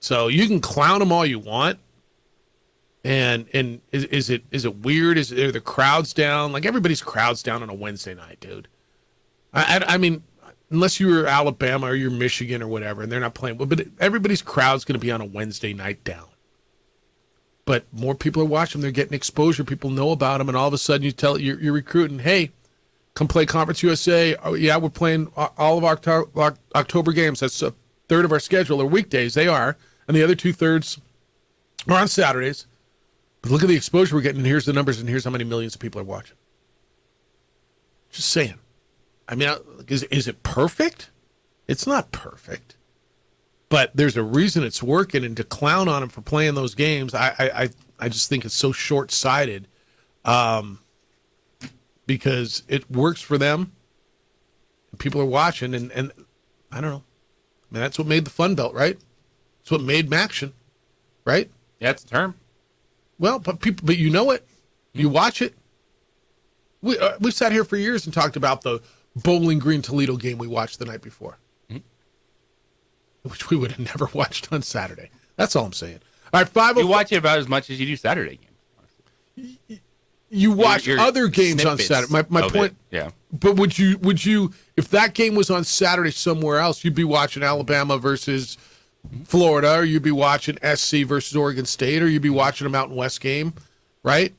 So you can clown them all you want. And is it weird? Are the crowds down? Like, everybody's crowds down on a Wednesday night, dude. I mean, unless you're Alabama or you're Michigan or whatever, and they're not playing. But everybody's crowd's going to be on a Wednesday night down. But more people are watching them. They're getting exposure. People know about them, and all of a sudden you tell you're recruiting, hey, come play Conference USA. Oh, yeah, we're playing all of our October games. That's a third of our schedule are weekdays. They are, and the other 2/3 are on Saturdays. But look at the exposure we're getting, and here's the numbers, and here's how many millions of people are watching. Just saying. I mean, is it perfect? It's not perfect. But there's a reason it's working, and to clown on them for playing those games, I just think it's so short-sighted, because it works for them. People are watching, and I don't know. I mean, that's what made the Fun Belt, right? It's what made Maction, right? Yeah, it's a term. Well, but you know it. You watch it. We sat here for years and talked about the Bowling Green Toledo game we watched the night before, which we would have never watched on Saturday. That's all I'm saying. All right, 5:05. You watch it about as much as you do Saturday games. You watch Your other games on snippets Saturday. My of point. it, yeah. But would you, if that game was on Saturday somewhere else, you'd be watching Alabama versus Florida, or you'd be watching SC versus Oregon State, or you'd be watching a Mountain West game, right?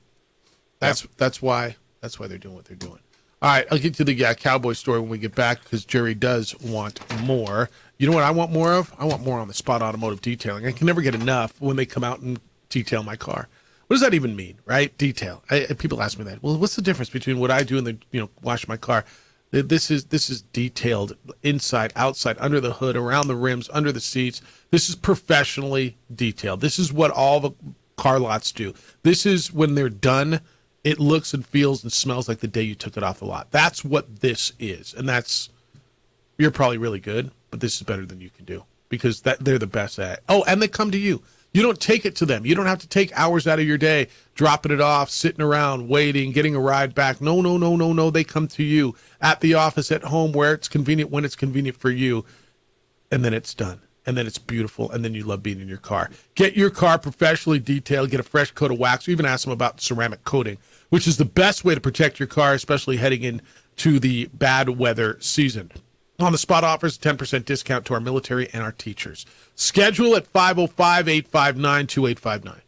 That's why they're doing what they're doing. All right, I'll get to the Cowboy story when we get back, because Jerry does want more. You know what I want more of? I want more on the Spot Automotive Detailing. I can never get enough when they come out and detail my car. What does that even mean, right? Detail. People ask me that. Well, what's the difference between what I do and wash my car? This is detailed inside, outside, under the hood, around the rims, under the seats. This is professionally detailed. This is what all the car lots do. This is when they're done, it looks and feels and smells like the day you took it off the lot. That's what this is. And you're probably really good, but this is better than you can do, because they're the best at it. Oh, and they come to you. You don't take it to them. You don't have to take hours out of your day dropping it off, sitting around, waiting, getting a ride back. No. They come to you at the office, at home, where it's convenient, when it's convenient for you, and then it's done. And then it's beautiful, and then you love being in your car. Get your car professionally detailed, get a fresh coat of wax, or even ask them about ceramic coating, which is the best way to protect your car, especially heading into the bad weather season. On the Spot offers a 10% discount to our military and our teachers. Schedule at 505-859-2859.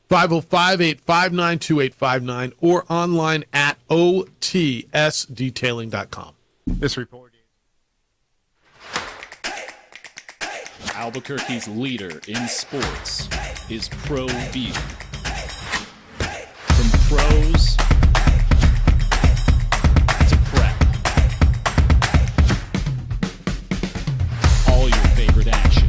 505-859-2859 or online at otsdetailing.com. This report. Albuquerque's leader in sports is Pro View. From pros to prep. All your favorite action.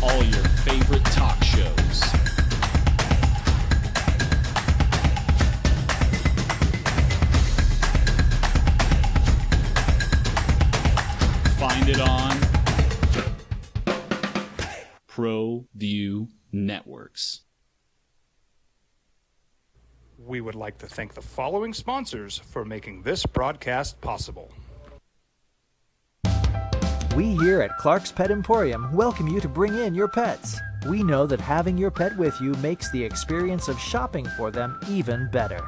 All your favorite talk shows. Find it on Pro View Networks. We would like to thank the following sponsors for making this broadcast possible. We here at Clark's Pet Emporium welcome you to bring in your pets. We know that having your pet with you makes the experience of shopping for them even better.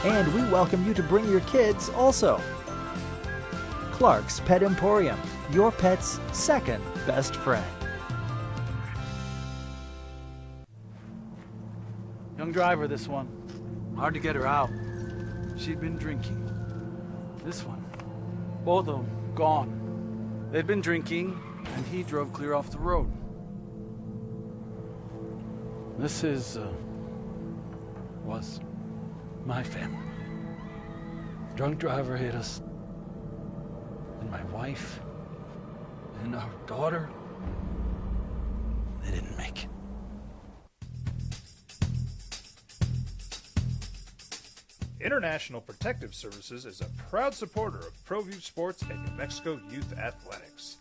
And we welcome you to bring your kids also. Clark's Pet Emporium, your pet's second best friend. Young driver, this one. Hard to get her out. She'd been drinking. This one. Both of them gone. They'd been drinking, and he drove clear off the road. This was my family. Drunk driver hit us. And my wife and our daughter, they didn't make it. International Protective Services is a proud supporter of ProView Sports and New Mexico Youth Athletics.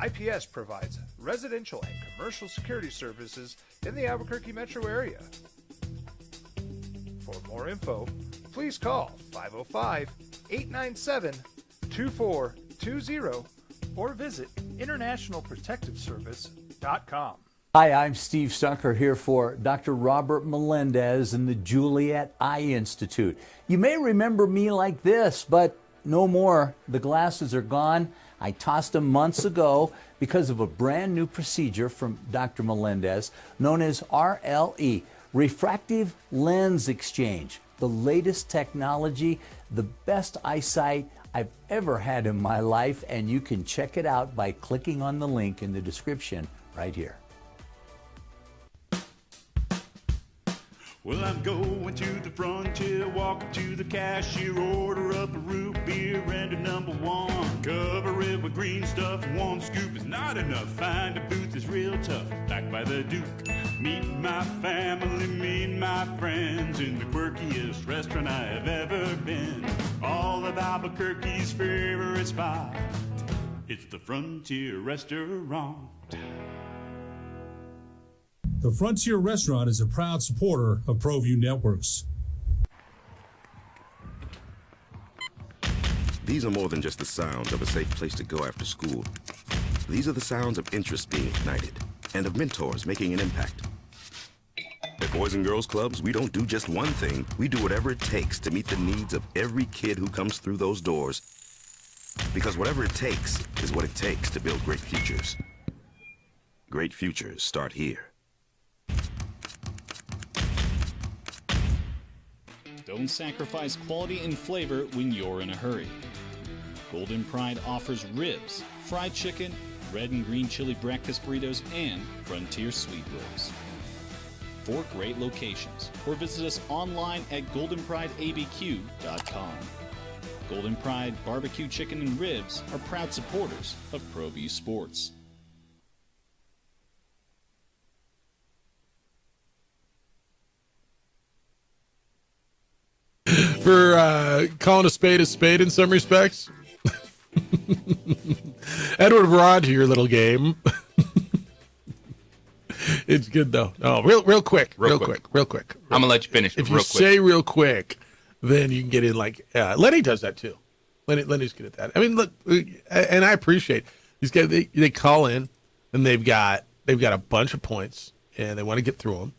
IPS provides residential and commercial security services in the Albuquerque metro area. For more info, please call 505-897-2420 or visit internationalprotectiveservice.com. Hi, I'm Steve Stunker here for Dr. Robert Melendez and the Juliet Eye Institute. You may remember me like this, but no more. The glasses are gone. I tossed them months ago because of a brand new procedure from Dr. Melendez known as RLE, Refractive Lens Exchange. The latest technology, the best eyesight I've ever had in my life, and you can check it out by clicking on the link in the description right here. Well, I'm going to the frontier, walk up to the cashier, order up a root beer and a number one. Cover it with green stuff, one scoop is not enough. Find a booth is real tough, back by the Duke. Meet my family, meet my friends in the quirkiest restaurant I have ever been. All of Albuquerque's favorite spot, it's the Frontier Restaurant. The Frontier Restaurant is a proud supporter of ProView Networks. These are more than just the sounds of a safe place to go after school. These are the sounds of interest being ignited and of mentors making an impact. At Boys and Girls Clubs, we don't do just one thing. We do whatever it takes to meet the needs of every kid who comes through those doors. Because whatever it takes is what it takes to build great futures. Great futures start here. Don't sacrifice quality and flavor when you're in a hurry. Golden Pride offers ribs, fried chicken, red and green chili breakfast burritos, and Frontier sweet rolls. 4 great locations, or visit us online at goldenprideabq.com. Golden Pride Barbecue Chicken and Ribs are proud supporters of ProView Sports. For calling a spade in some respects. Edward Rod to your little game. It's good though. No, real quick. Real quick. I'm gonna let you finish. If you say real quick, then you can get in like Lenny does that too. Lenny's good at that. I mean, look, and I appreciate these guys. They call in and they've got a bunch of points and they want to get through them,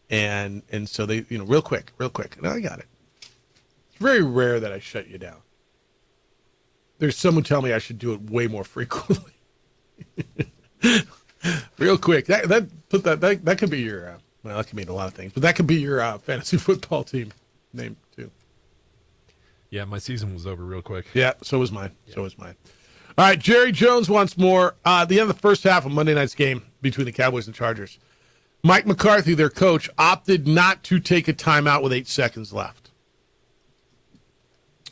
and so they real quick. No, I got it. It's very rare that I shut you down. There's someone telling me I should do it way more frequently. Real quick. That could be your well, that could mean a lot of things, but that could be your fantasy football team name too. Yeah, my season was over real quick. Yeah, so was mine. Yeah. So was mine. All right, Jerry Jones once more. At the end of the first half of Monday night's game between the Cowboys and Chargers, Mike McCarthy, their coach, opted not to take a timeout with 8 seconds left.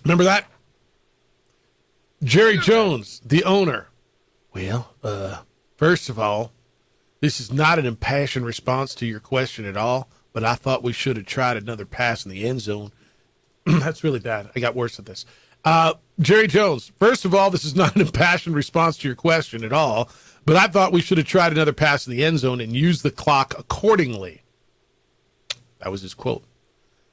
Remember that? Jerry Jones, the owner. Well, first of all, this is not an impassioned response to your question at all, but I thought we should have tried another pass in the end zone. That's really bad. I got worse at this. Jerry Jones, first of all, this is not an impassioned response to your question at all, but I thought we should have tried another pass in the end zone and used the clock accordingly. That was his quote.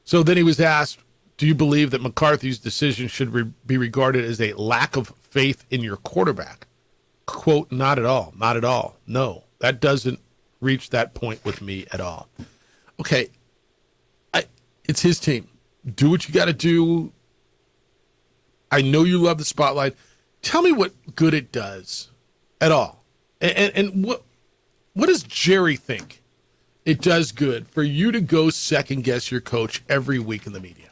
So then he was asked, do you believe that McCarthy's decision should be regarded as a lack of faith in your quarterback? Quote, not at all. Not at all. No, that doesn't reach that point with me at all. Okay, it's his team. Do what you got to do. I know you love the spotlight. Tell me what good it does at all. And what does Jerry think it does good for you to go second guess your coach every week in the media?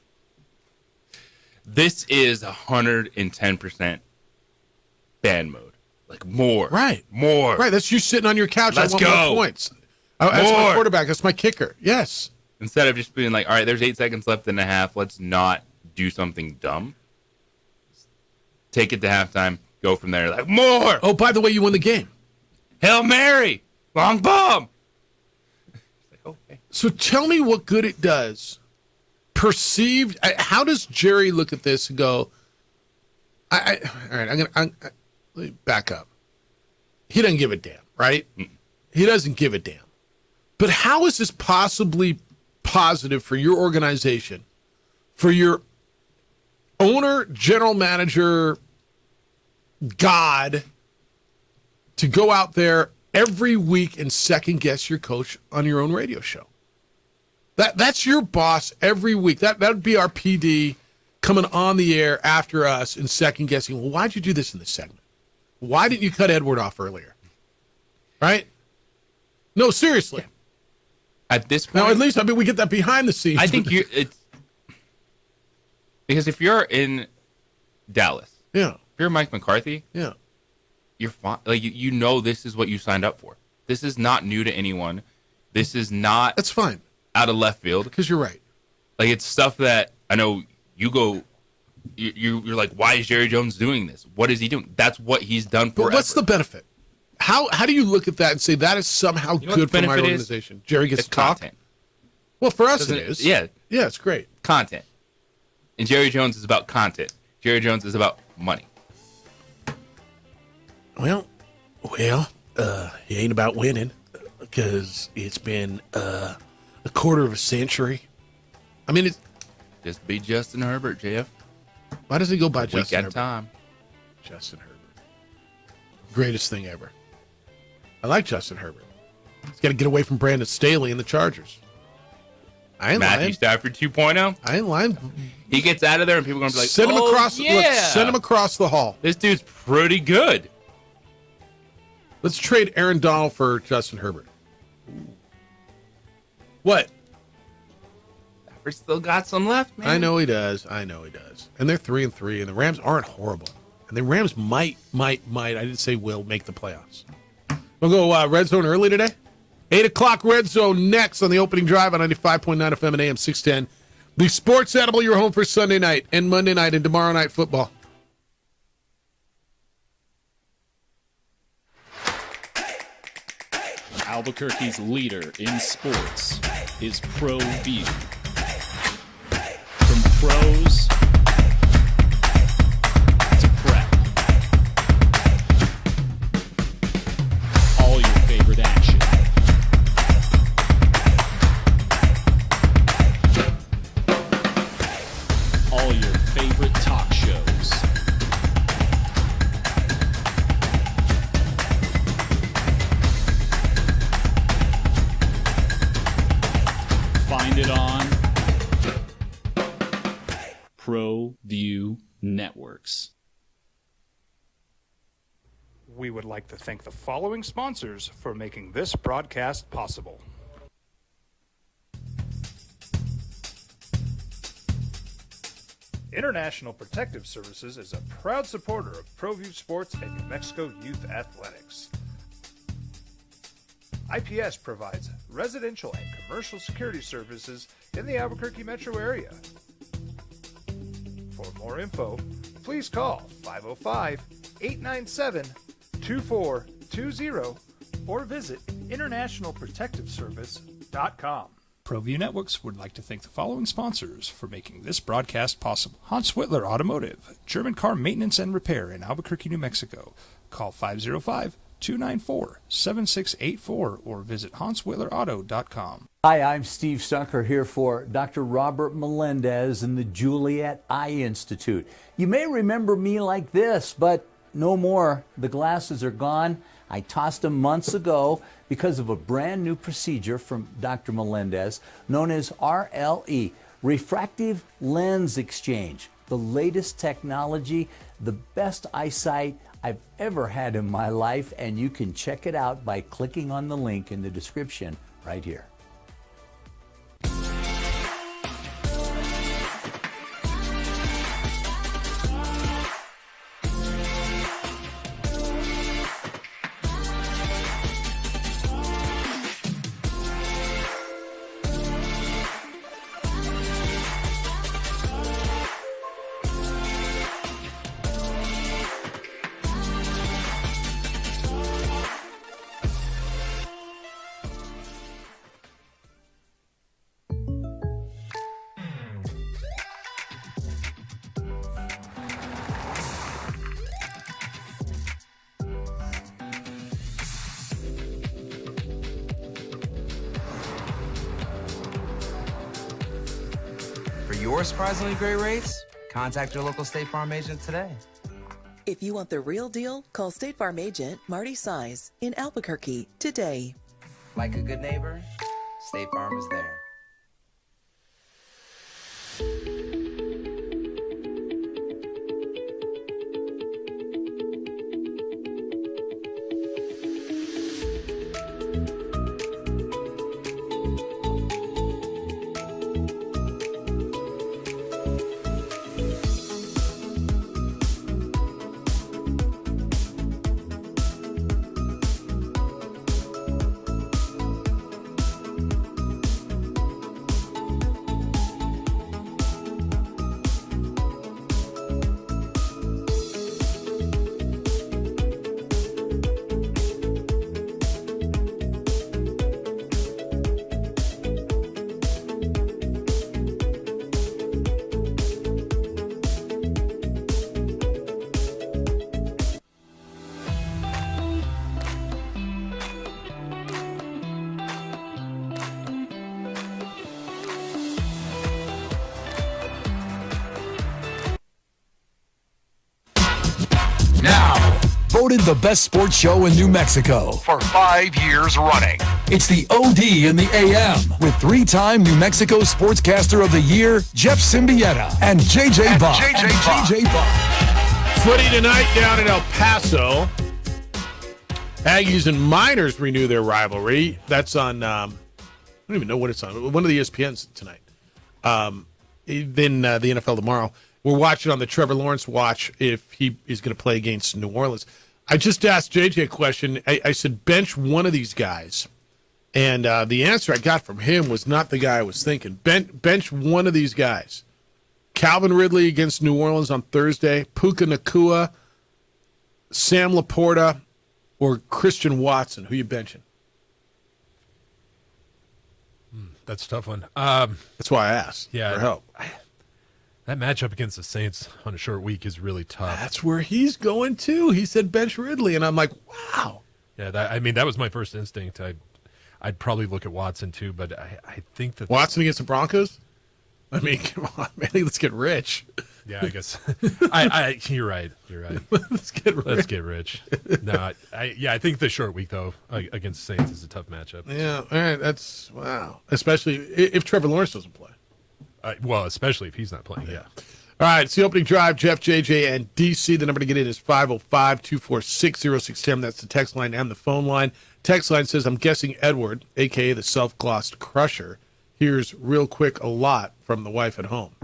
This is 110% ban mode. Like more. Right. More. Right. That's you sitting on your couch. Let's I want go. more points. That's my quarterback. That's my kicker. Yes. Instead of just being like, all right, there's 8 seconds left in a half. Let's not do something dumb. Take it to halftime. Go from there. Like, more. Oh, by the way, you won the game. Hail Mary. Long bomb. So tell me what good it does perceived? How does Jerry look at this and go? All right, let me back up. He doesn't give a damn, right? He doesn't give a damn. But how is this possibly positive for your organization, for your owner, general manager, God, to go out there every week and second guess your coach on your own radio show? That's your boss every week. That would be our PD coming on the air after us and second guessing. Well, why'd you do this in this segment? Why didn't you cut Edward off earlier? Right? No, seriously. At this point, now, at least we get that behind the scenes. I think it's because if you're in Dallas, yeah, if you're Mike McCarthy, yeah, you're fine. Like you know, this is what you signed up for. This is not new to anyone. This is not. That's fine. Out of left field, because you're right. Like it's stuff that I know you go. You're like, why is Jerry Jones doing this? What is he doing? That's what he's done forever. But what's the benefit? How do you look at that and say that is somehow good for my organization? Jerry gets to talk. Content. Well, for us it is. Yeah, it's great. Content. And Jerry Jones is about content. Jerry Jones is about money. Well, he ain't about winning because it's been a quarter of a century. I mean, it's just be Justin Herbert, JF. Why does he go by Justin Week at Herbert? time. Justin Herbert. Greatest thing ever. I like Justin Herbert. He's got to get away from Brandon Staley and the Chargers. I ain't Matthew lying. Stafford 2.0. I ain't lying. He gets out of there and people are going to be like, send him across. yeah. Look, send him across the hall. This dude's pretty good. Let's trade Aaron Donald for Justin Herbert. What? Stafford still got some left, man. I know he does. And they're 3-3, and the Rams aren't horrible. And the Rams might, I didn't say will, make the playoffs. We'll go Red Zone early today. 8 o'clock Red Zone next on the opening drive on 95.9 FM and AM 610. The Sports Edible, your home for Sunday night and Monday night and tomorrow night football. Albuquerque's leader in sports is ProView. From pros to prep, all your favorite action. All your favorite talk shows. Find it on ProView Networks. We would like to thank the following sponsors for making this broadcast possible. International Protective Services is a proud supporter of ProView Sports and New Mexico Youth Athletics. IPS provides residential and commercial security services in the Albuquerque metro area. For more info, please call 505-897-2420 or visit internationalprotectiveservice.com. ProView Networks would like to thank the following sponsors for making this broadcast possible. Hans Whitler Automotive, German car maintenance and repair in Albuquerque, New Mexico. Call 505-294-7684 or visit hanswhitlerauto.com. Hi, I'm Steve Stucker here for Dr. Robert Melendez and the Juliet Eye Institute. You may remember me like this, but no more. The glasses are gone. I tossed them months ago because of a brand new procedure from Dr. Melendez known as RLE, Refractive Lens Exchange. The latest technology, the best eyesight I've ever had in my life, and you can check it out by clicking on the link in the description right here. your surprisingly great rates, contact your local State Farm agent today. If you want the real deal, call State Farm agent Marty Size in Albuquerque today. Like a good neighbor, State Farm is there. Voted the best sports show in New Mexico for 5 years running. It's the OD in the AM with 3-time New Mexico Sportscaster of the Year, Jeff Symbieta and JJ Buck. Footy tonight down in El Paso. Aggies and Miners renew their rivalry. That's on, I don't even know what it's on. One of the ESPNs tonight. Then the NFL tomorrow. We're watching on the Trevor Lawrence watch if he is going to play against New Orleans. I just asked JJ a question. I said, bench one of these guys. And the answer I got from him was not the guy I was thinking. Bench one of these guys. Calvin Ridley against New Orleans on Thursday. Puka Nacua, Sam Laporta, or Christian Watson. Who you benching? That's a tough one. That's why I asked for help. That matchup against the Saints on a short week is really tough. That's where he's going too. He said bench Ridley, and I'm like, wow. Yeah, that was my first instinct. I'd probably look at Watson too, but I think that Watson against the Broncos. I mean, come on, man. Let's get rich. Yeah, I guess. You're right. Let's get rich. No, I think the short week though against the Saints is a tough matchup. Yeah, all right. That's wow. Especially if Trevor Lawrence doesn't play. Well, especially if he's not playing. Yeah. All right, it's the opening drive. Jeff, JJ, and DC. The number to get in is 505-246-0610. That's the text line and the phone line. Text line says, I'm guessing Edward, a.k.a. the self-glossed crusher, hears real quick a lot from the wife at home.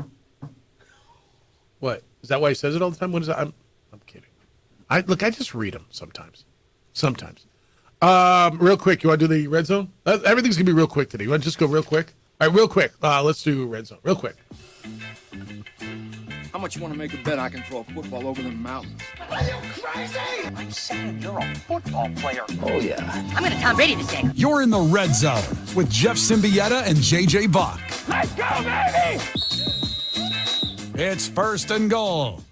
What? Is that why he says it all the time? What is that? I'm kidding. I just read them sometimes. Real quick, you want to do the red zone? Everything's going to be real quick today. You want to just go real quick? All right, real quick. Let's do red zone. Real quick. How much you want to make a bet I can throw a football over the mountains? Are you crazy? I'm saying you're a football player. Oh, yeah. I'm going to Tom Brady this game. You're in the red zone with Jeff Symbieta and JJ Buck. Let's go, baby! It's first and goal.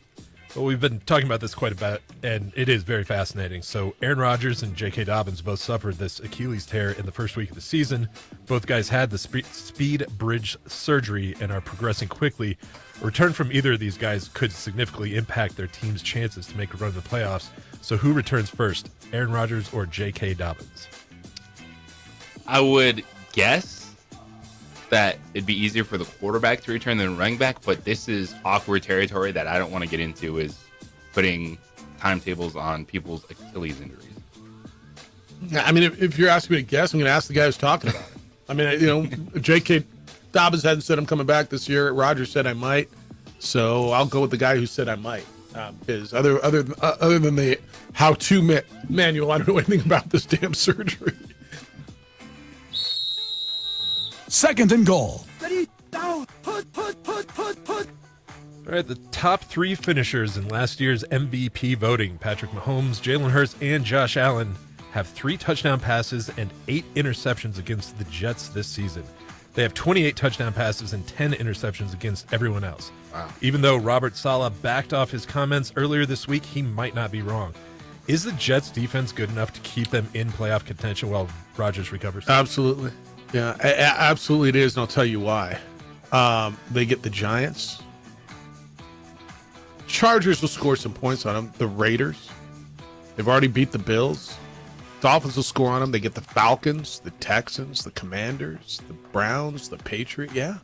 Well, we've been talking about this quite a bit, and it is very fascinating. So Aaron Rodgers and J.K. Dobbins both suffered this Achilles tear in the first week of the season. Both guys had the speed bridge surgery and are progressing quickly. A return from either of these guys could significantly impact their team's chances to make a run in the playoffs. So who returns first, Aaron Rodgers or J.K. Dobbins? I would guess that it'd be easier for the quarterback to return than the running back, but this is awkward territory that I don't want to get into, is putting timetables on people's Achilles injuries. I mean, if you're asking me to guess, I'm going to ask the guy who's talking about it. I mean, J.K. Dobbins hadn't said I'm coming back this year. Rodgers said I might, so I'll go with the guy who said I might. Because other than the how-to manual, I don't know anything about this damn surgery. Second and goal. Ready, down, put. All right, the top three finishers in last year's MVP voting, Patrick Mahomes, Jalen Hurts, and Josh Allen, have 3 touchdown passes and 8 interceptions against the Jets this season. They have 28 touchdown passes and 10 interceptions against everyone else. Wow. Even though Robert Saleh backed off his comments earlier this week, he might not be wrong. Is the Jets' defense good enough to keep them in playoff contention while Rodgers recovers? Absolutely. Yeah, absolutely it is, and I'll tell you why. They get the Giants. Chargers will score some points on them. The Raiders. They've already beat the Bills. Dolphins will score on them. They get the Falcons, the Texans, the Commanders, the Browns, the Patriots. Yeah.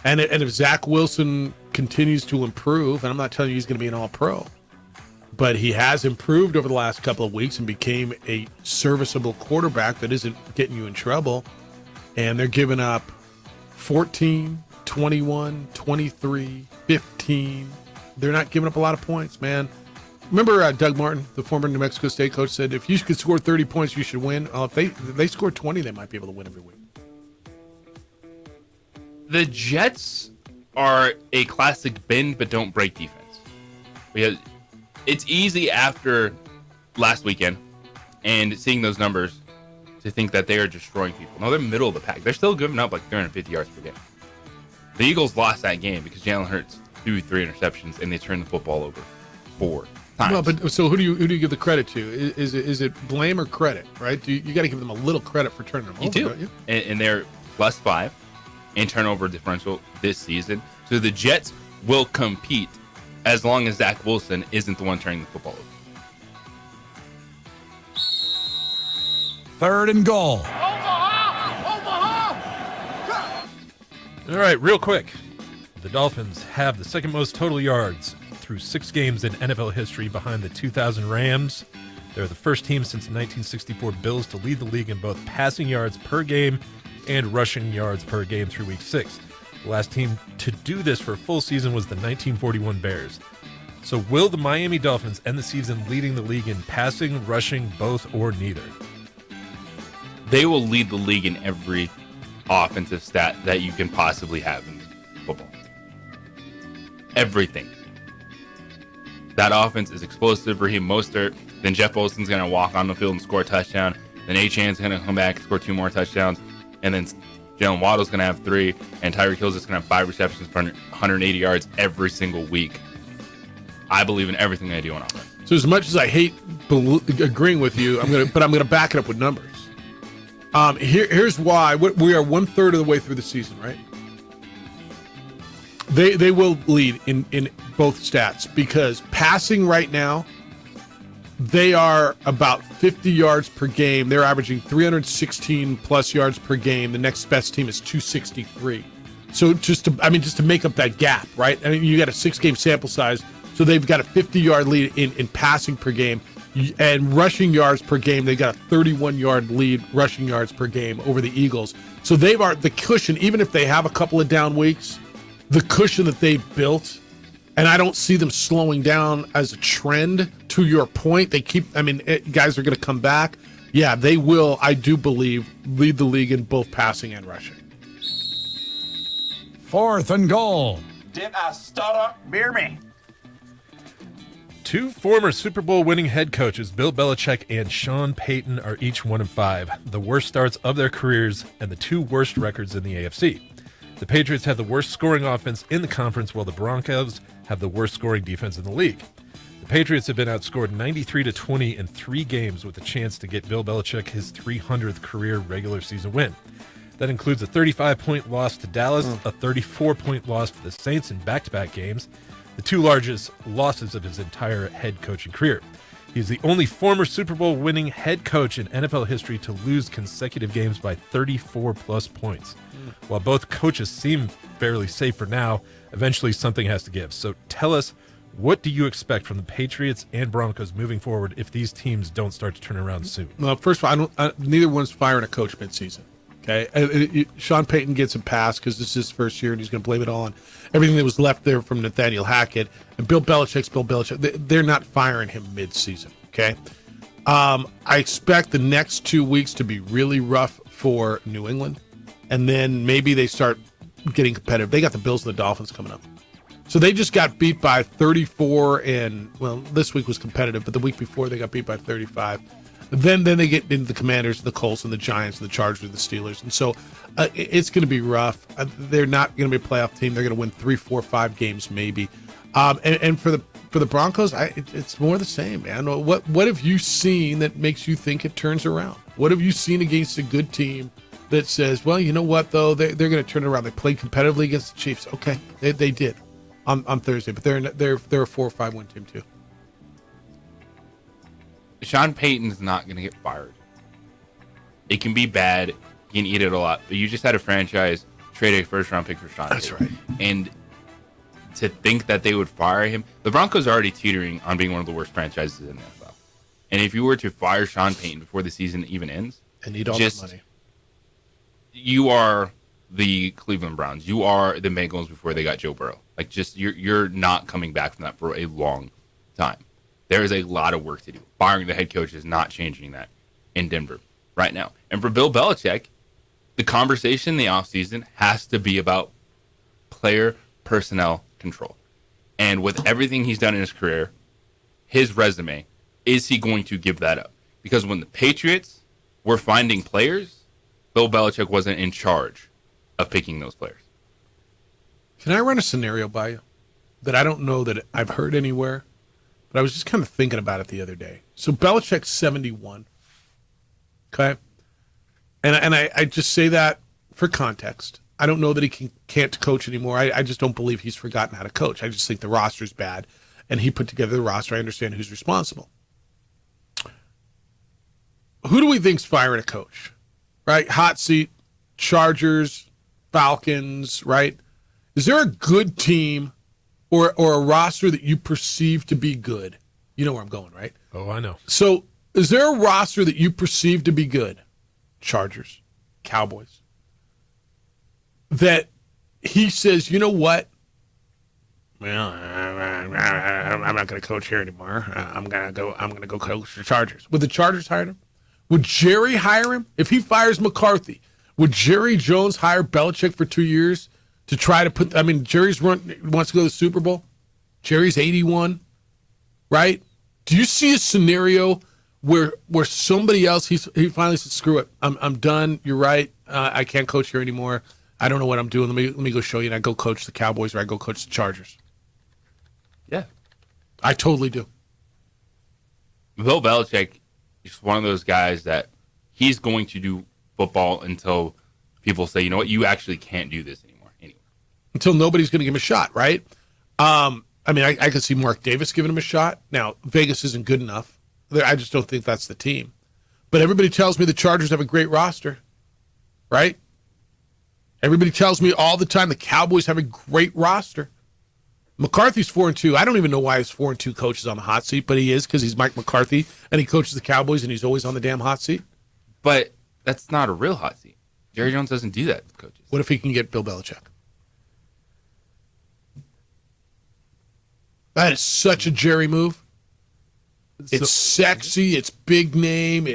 And if Zach Wilson continues to improve, and I'm not telling you he's going to be an all-pro, but he has improved over the last couple of weeks and became a serviceable quarterback that isn't getting you in trouble. And they're giving up 14, 21, 23, 15. They're not giving up a lot of points, man. Remember Doug Martin, the former New Mexico State coach, said if you could score 30 points, you should win. If they score 20, they might be able to win every week. The Jets are a classic bend but don't break defense. It's easy after last weekend and seeing those numbers to think that they are destroying people. No, they're middle of the pack. They're still giving up like 350 yards per game. The Eagles lost that game because Jalen Hurts threw 3 interceptions and they turned the football over 4 times. Well, but so who do you give the credit to? Is it blame or credit? Right? You got to give them a little credit for turning them over. You do, don't you? And they're +5 in turnover differential this season. So the Jets will compete as long as Zach Wilson isn't the one turning the football over. 3rd and goal. All right, real quick. The Dolphins have the second most total yards through 6 games in NFL history behind the 2000 Rams. They're the first team since the 1964 Bills to lead the league in both passing yards per game and rushing yards per game through week 6. The last team to do this for a full season was the 1941 Bears. So will the Miami Dolphins end the season leading the league in passing, rushing, both, or neither? They will lead the league in every offensive stat that you can possibly have in football. Everything. That offense is explosive. Raheem Mostert. Then Jeff Wilson's going to walk on the field and score a touchdown. Then Achane's going to come back and score 2 more touchdowns. And then Jalen Waddle's going to have 3. And Tyreek Hill's just going to have 5 receptions for 180 yards every single week. I believe in everything they do on offense. So as much as I hate agreeing with you, I'm gonna back it up with numbers. Here's why. We are 1/3 of the way through the season, right? They will lead in both stats because passing right now, they are about 50 yards per game. They're averaging 316 plus yards per game. The next best team is 263. So just to make up that gap, right? I mean, you got a 6-game sample size, so they've got a 50-yard lead in passing per game. And rushing yards per game, they got a 31-yard lead rushing yards per game over the Eagles. So they've the cushion, even if they have a couple of down weeks, the cushion that they've built, and I don't see them slowing down as a trend. To your point, guys are going to come back. Yeah, they will, I do believe, lead the league in both passing and rushing. 4th and goal. Did I stutter? Beer me. 2 former Super Bowl winning head coaches, Bill Belichick and Sean Payton, are each 1-5, the worst starts of their careers and the 2 worst records in the AFC. The Patriots have the worst scoring offense in the conference, while the Broncos have the worst scoring defense in the league. The Patriots have been outscored 93-20 in 3 games with a chance to get Bill Belichick his 300th career regular season win. That includes a 35-point loss to Dallas, a 34-point loss to the Saints in back-to-back games, the 2 largest losses of his entire head coaching career. He's the only former Super Bowl winning head coach in NFL history to lose consecutive games by 34-plus points. While both coaches seem fairly safe for now, eventually something has to give. So tell us, what do you expect from the Patriots and Broncos moving forward if these teams don't start to turn around soon? Well, first of all, neither one's firing a coach midseason. Okay, Sean Payton gets a pass because this is his first year, and he's going to blame it all on everything that was left there from Nathaniel Hackett. And Bill Belichick's Bill Belichick. They're not firing him mid-season. Okay, I expect the next 2 weeks to be really rough for New England, and then maybe they start getting competitive. They got the Bills and the Dolphins coming up, so they just got beat by 34. And well, this week was competitive, but the week before they got beat by 35. Then they get into the Commanders, the Colts, and the Giants, and the Chargers, and the Steelers. And so it's going to be rough. They're not going to be a playoff team. They're going to win 3, 4, 5 games maybe. And for the Broncos, it's more the same, man. What have you seen that makes you think it turns around? What have you seen against a good team that says, well, you know what, though? They're going to turn it around. They played competitively against the Chiefs. Okay, they did on Thursday, but they're a 4 or 5 win team, too. Sean Payton's not going to get fired. It can be bad. You can eat it a lot. But you just had a franchise trade a first-round pick for Sean Payton. That's right. And to think that they would fire him, the Broncos are already teetering on being one of the worst franchises in the NFL. And if you were to fire Sean Payton before the season even ends, and need all the money, you are the Cleveland Browns. You are the Bengals before they got Joe Burrow. Like, just you're not coming back from that for a long time. There is a lot of work to do. Firing the head coach is not changing that in Denver right now. And for Bill Belichick, the conversation in the offseason has to be about player personnel control. And with everything he's done in his career, his resume, is he going to give that up? Because when the Patriots were finding players, Bill Belichick wasn't in charge of picking those players. Can I run a scenario by you that I don't know that I've heard anywhere, but I was just kind of thinking about it the other day. So Belichick's 71, okay? And I just say that for context. I don't know that he can't coach anymore. I just don't believe he's forgotten how to coach. I just think the roster's bad, and he put together the roster. I understand who's responsible. Who do we think's firing a coach? Right? Hot seat, Chargers, Falcons, right? Is there a good team or a roster that you perceive to be good? You know where I'm going, right? Oh, I know. So is there a roster that you perceive to be good? Chargers, Cowboys. That he says, you know what? Well, I'm not going to coach here anymore. I'm going to go coach the Chargers. Would the Chargers hire him? Would Jerry hire him? If he fires McCarthy, would Jerry Jones hire Belichick for 2 years to try to put, I mean, Jerry's wants to go to the Super Bowl. Jerry's 81, right? Do you see a scenario where somebody else, he finally said, screw it, I'm done, you're right, I can't coach here anymore, I don't know what I'm doing, let me go show you, and I go coach the Cowboys or I go coach the Chargers? Yeah. I totally do. Bill Belichick is one of those guys that he's going to do football until people say, you know what, you actually can't do this anymore. Until nobody's going to give him a shot, right? I mean, I could see Mark Davis giving him a shot. Now, Vegas isn't good enough. I just don't think that's the team. But everybody tells me the Chargers have a great roster, right? Everybody tells me all the time the Cowboys have a great roster. McCarthy's 4-2. I don't even know why his 4-2 coach is on the hot seat, but he is because he's Mike McCarthy, and he coaches the Cowboys, and he's always on the damn hot seat. But that's not a real hot seat. Jerry Jones doesn't do that with coaches. What if he can get Bill Belichick? That is such a Jerry move. It's sexy. It's big name.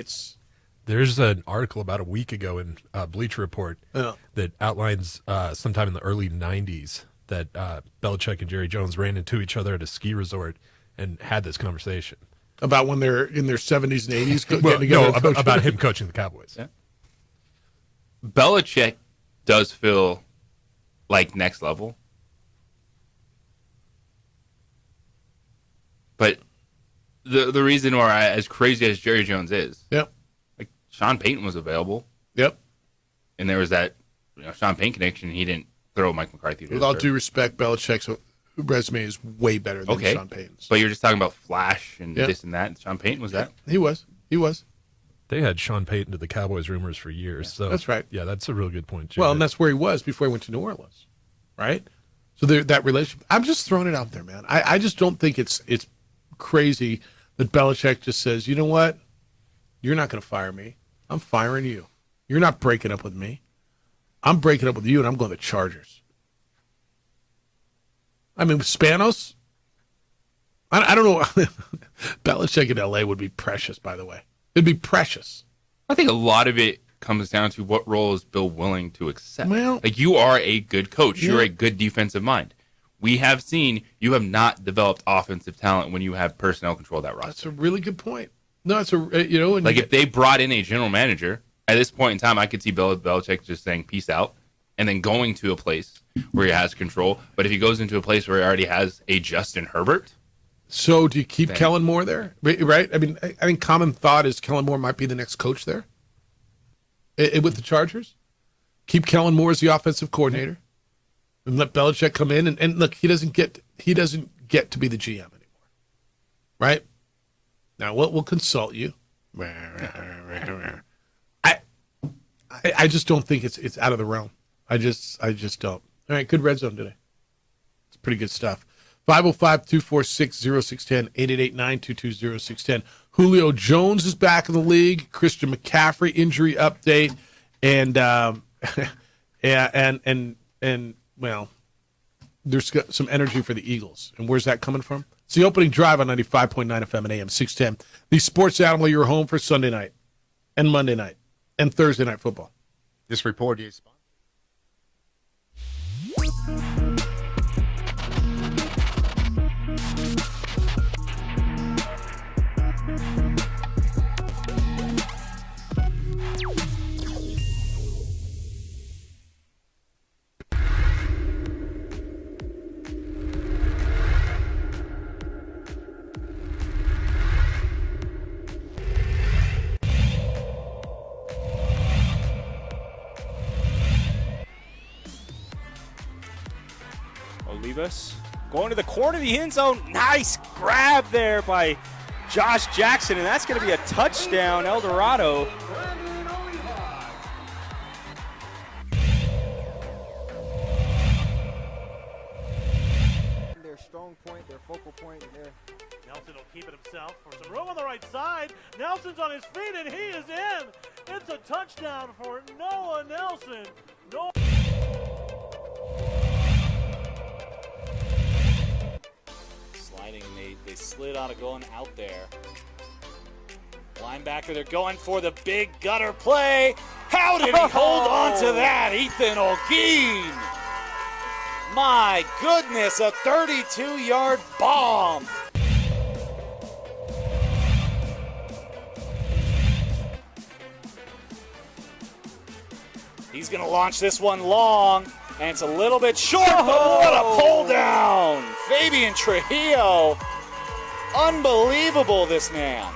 There's an article about a week ago in Bleacher Report that outlines sometime in the early 90s that Belichick and Jerry Jones ran into each other at a ski resort and had this conversation. About when they're in their 70s and 80s? Well, no, about him coaching the Cowboys. Yeah. Belichick does feel like next level. But the reason why, as crazy as Jerry Jones is, yep, like Sean Payton was available. Yep. And there was that Sean Payton connection. He didn't throw Mike McCarthy. With all due respect, Belichick's resume is way better than Sean Payton's. But you're just talking about flash and this and that. Sean Payton was that? He was. They had Sean Payton to the Cowboys rumors for years. So that's right. Yeah, that's a real good point, Jay. Well, and that's where he was before he went to New Orleans, right? So that relationship. I'm just throwing it out there, man. I just don't think it's crazy that Belichick just says, you know what? You're not going to fire me. I'm firing you. You're not breaking up with me. I'm breaking up with you, and I'm going to the Chargers. I mean, with Spanos, I don't know. Belichick in L.A. would be precious, by the way. It'd be precious. I think a lot of it comes down to what role is Bill willing to accept. Well, like, you are a good coach. Yeah. You're a good defensive mind. We have seen you have not developed offensive talent when you have personnel control of that roster. That's a really good point. No, it's and like if they brought in a general manager at this point in time, I could see Bill Belichick just saying peace out and then going to a place where he has control. But if he goes into a place where he already has a Justin Herbert, so do you keep Kellen Moore there? Right? I mean, I think common thought is Kellen Moore might be the next coach there with the Chargers. Keep Kellen Moore as the offensive coordinator, and let Belichick come in. And look, he doesn't get to be the GM anymore, right? Now we'll consult you. I just don't think it's out of the realm. I just don't. All right, good red zone today. It's pretty good stuff. 505-246-0610, 888-922-0610. Julio Jones is back in the league. Christian McCaffrey injury update, and well, there's some energy for the Eagles. And where's that coming from? It's the opening drive on 95.9 FM and AM 610. The Sports Animal, your home for Sunday night and Monday night and Thursday night football. This report is sponsored. Olivas going to the corner of the end zone. Nice grab there by Josh Jackson, and that's going to be a touchdown, El Dorado. Their strong point, their focal point, and their Nelson will keep it himself for some room on the right side. Nelson's on his feet, and he is in. It's a touchdown for Noah Nelson. Sliding, they slid out of going out there. Linebacker, they're going for the big gutter play. How did he hold on to that? Ethan Olguin. My goodness, a 32-yard bomb. He's going to launch this one long, and it's a little bit short, but what a pull down. Fabian Trujillo. Unbelievable, this man.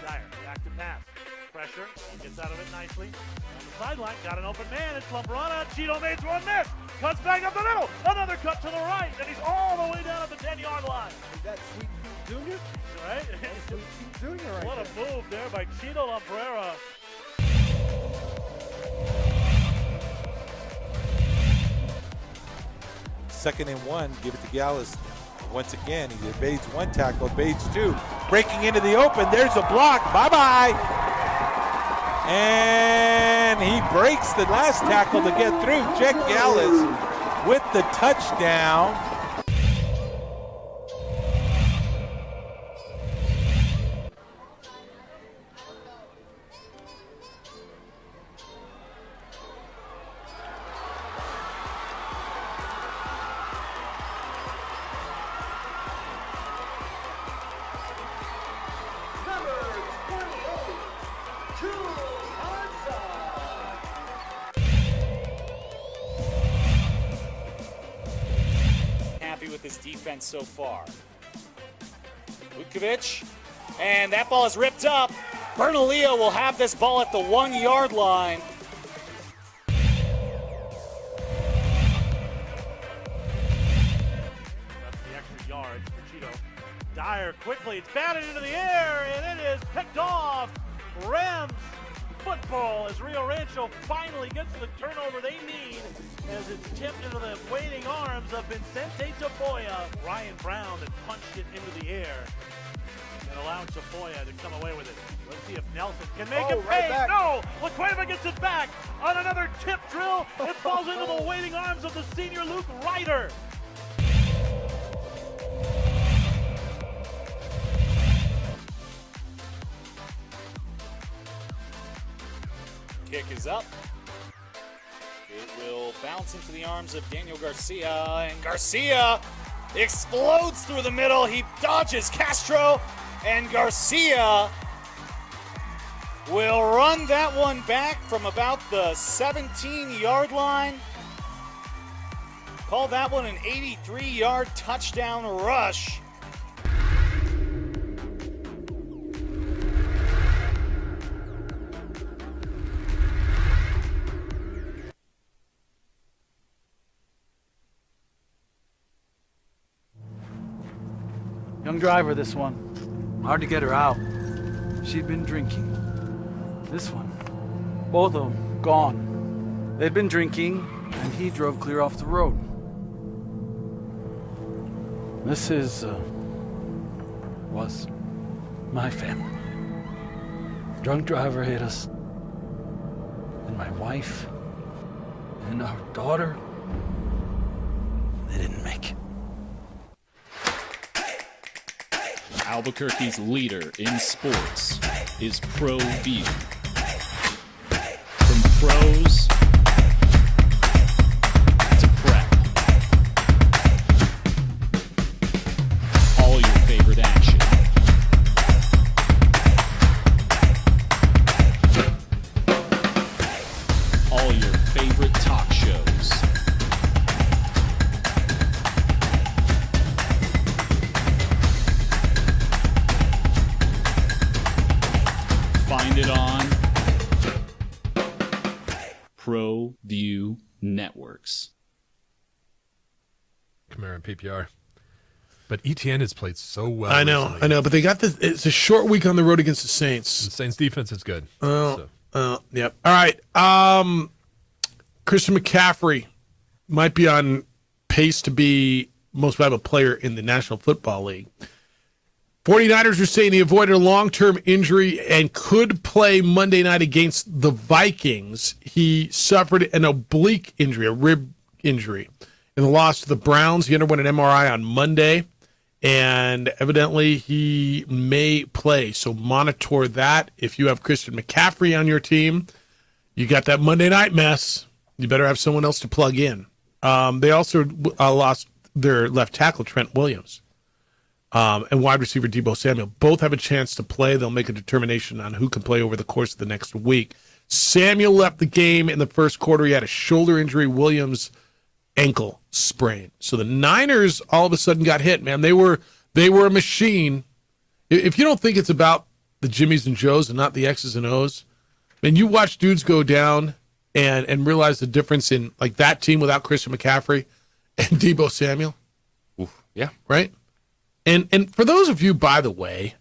Dyer, back to pass. Pressure, gets out of it nicely. On the sideline, got an open man. It's Lambrana. Cheeto makes one miss. Cuts back up the middle. Another cut to the right, and he's all the way down at the 10-yard line. That's Sweet Pete Jr. Right? Sweet Pete Jr. right What a move there by Cheeto Lambrera. Second and one, give it to Gallus. Once again, he evades one tackle, evades two. Breaking into the open, there's a block, bye-bye. And he breaks the last tackle to get through. Jack Gallus with the touchdown. With his defense so far. Vukovic, and that ball is ripped up. Bernalillo will have this ball at the 1-yard line. That's the extra yards for Cheeto. Dyer quickly, it's batted into the air, and it is picked off. Rams football as Rio Rancho finally gets the turnover they need as it's tipped into the waiting arms of Vicente Tafoya. Ryan Brown that punched it into the air and allowed Tafoya to come away with it. Let's see if Nelson can make it pay. Right no! LaQueva gets it back on another tip drill. It falls into the waiting arms of the senior Luke Ryder. Kick is up. It will bounce into the arms of Daniel Garcia, and Garcia explodes through the middle. He dodges Castro, and Garcia will run that one back from about the 17-yard line. Call that one an 83-yard touchdown rush. Young driver, this one. Hard to get her out. She'd been drinking. This one. Both of them gone. They'd been drinking, and he drove clear off the road. This was my family. Drunk driver hit us. And my wife and our daughter, they didn't make it. Albuquerque's leader in sports is ProView. From pros to prep. All your favorite action. All your favorite talk shows. Find it on ProView Networks. Kamara and PPR. But ETN has played so well. I know, but they got this. It's a short week on the road against the Saints. The Saints defense is good. Yep. All right. Christian McCaffrey might be on pace to be most valuable player in the National Football League. 49ers are saying he avoided a long-term injury and could play Monday night against the Vikings. He suffered an oblique injury, a rib injury, in the loss to the Browns. He underwent an MRI on Monday, and evidently he may play. So monitor that. If you have Christian McCaffrey on your team, you got that Monday night mess. You better have someone else to plug in. They also lost their left tackle, Trent Williams. And wide receiver Deebo Samuel. Both have a chance to play. They'll make a determination on who can play over the course of the next week. Samuel left the game in the first quarter. He had a shoulder injury. Williams, ankle sprain. So the Niners all of a sudden got hit, man. They were a machine. If you don't think it's about the Jimmies and Joes and not the X's and O's, man, you watch dudes go down and realize the difference in like that team without Christian McCaffrey and Deebo Samuel. Oof, yeah. Right? And for those of you, by the way,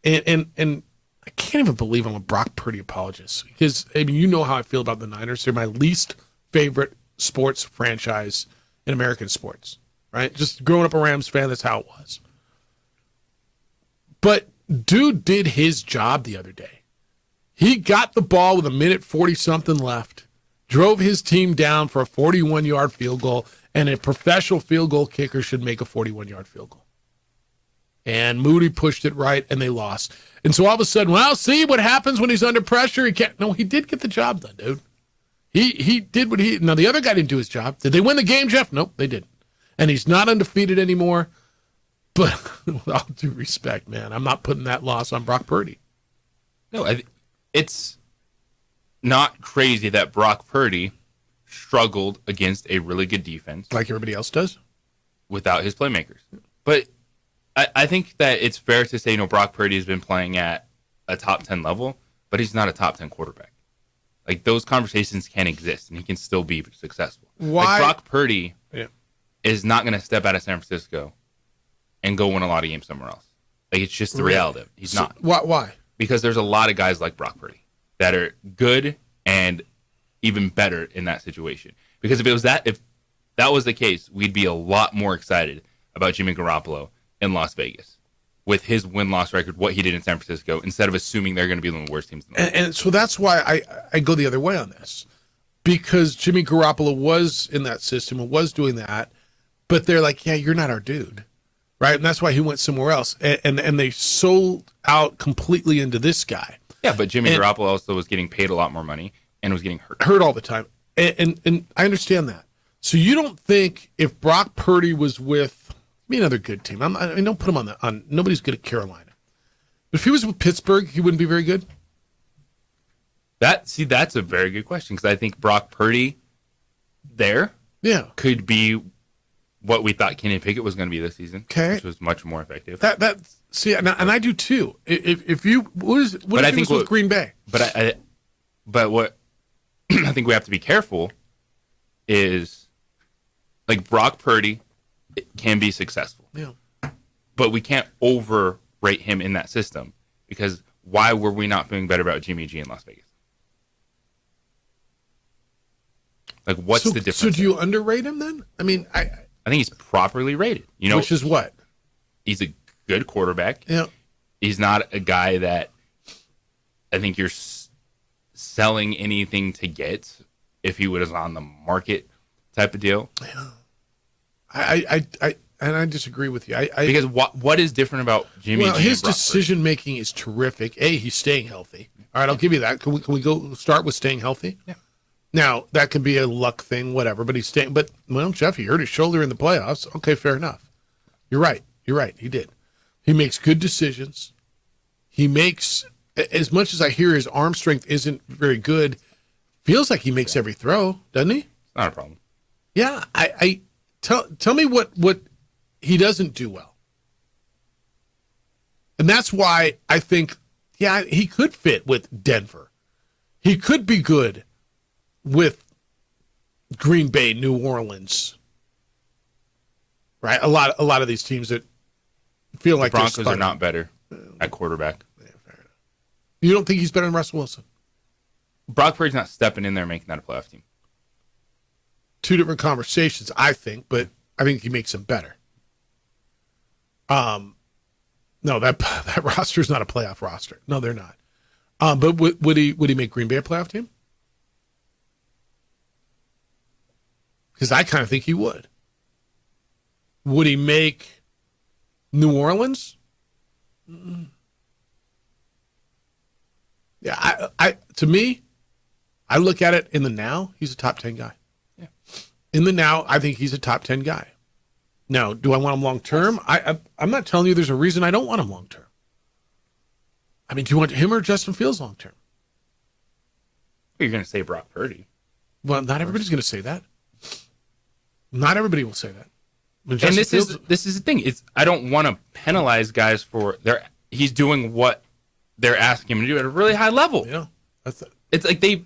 and I can't even believe I'm a Brock Purdy apologist because, I mean, you know how I feel about the Niners. They're my least favorite sports franchise in American sports, right? Just growing up a Rams fan, that's how it was. But dude did his job the other day. He got the ball with 1:40-something left, drove his team down for a 41-yard field goal, and a professional field goal kicker should make a 41-yard field goal. And Moody pushed it right, and they lost. And so all of a sudden, well, see what happens when he's under pressure? He can't. No, he did get the job done, dude. He did what he. Now, the other guy didn't do his job. Did they win the game, Jeff? Nope, they didn't. And he's not undefeated anymore. But with all due respect, man, I'm not putting that loss on Brock Purdy. No, it's not crazy that Brock Purdy struggled against a really good defense. Like everybody else does? Without his playmakers. But I think that it's fair to say, Brock Purdy has been playing at a top 10 level, but he's not a top 10 quarterback. Like, those conversations can exist, and he can still be successful. Why? Like, Brock Purdy is not going to step out of San Francisco and go win a lot of games somewhere else. Like, it's just the reality of it. He's not. Why? Because there's a lot of guys like Brock Purdy that are good and even better in that situation. Because if that was the case, we'd be a lot more excited about Jimmy Garoppolo in Las Vegas with his win-loss record, what he did in San Francisco, instead of assuming they're going to be one of the worst teams in the league. And so that's why I go the other way on this. Because Jimmy Garoppolo was in that system and was doing that, but they're like, yeah, you're not our dude. Right? And that's why he went somewhere else. And they sold out completely into this guy. Yeah, but Jimmy Garoppolo also was getting paid a lot more money and was getting hurt. Hurt all the time. And I understand that. So you don't think if Brock Purdy was with another good team, I mean, don't put him on nobody's good at Carolina. But if he was with Pittsburgh, he wouldn't be very good? That's a very good question, because I think Brock Purdy could be what we thought Kenny Pickett was going to be this season, which was much more effective. And I do too. If you what if he was with Green Bay? But what I think we have to be careful is, like, Brock Purdy can be successful. Yeah. but we can't overrate him in that system because why were we not feeling better about Jimmy G in Las Vegas? Like, what's the difference? So do you underrate him then? I mean, I think he's properly rated. You know, which is what? He's a good quarterback. Yeah. He's not a guy that I think you're selling anything to get if he was on the market type of deal. Yeah. I disagree with you. Because what is different about Jimmy G? Well, his decision making is terrific. He's staying healthy. All right, I'll give you that. Can we go start with staying healthy? Yeah. Now that can be a luck thing, whatever. But he's staying. But well, Jeff, he hurt his shoulder in the playoffs. Okay, fair enough. You're right. He did. He makes good decisions. He makes, as much as I hear his arm strength isn't very good, feels like he makes every throw, doesn't he? It's not a problem. Yeah. Tell me what he doesn't do well. And that's why I think, yeah, he could fit with Denver. He could be good with Green Bay, New Orleans. Right? A lot of these teams that feel like the Broncos are not better at quarterback. Yeah, fair enough. You don't think he's better than Russell Wilson? Brock Purdy's not stepping in there and making that a playoff team. Two different conversations, I think, but I think he makes them better. No, that roster is not a playoff roster. No, they're not. But would he make Green Bay a playoff team? Because I kind of think he would. Would he make New Orleans? Mm-mm. Yeah, to me, I look at it in the now, he's a top 10 guy. Yeah. In the now, I think he's a top 10 guy. Now, do I want him long term? I'm not telling you there's a reason I don't want him long term. I mean, do you want him or Justin Fields long term? You're going to say Brock Purdy. Well, not everybody's going to say that. Not everybody will say that. And this is the thing. I don't want to penalize guys for he's doing what they're asking him to do at a really high level. Yeah, it's like they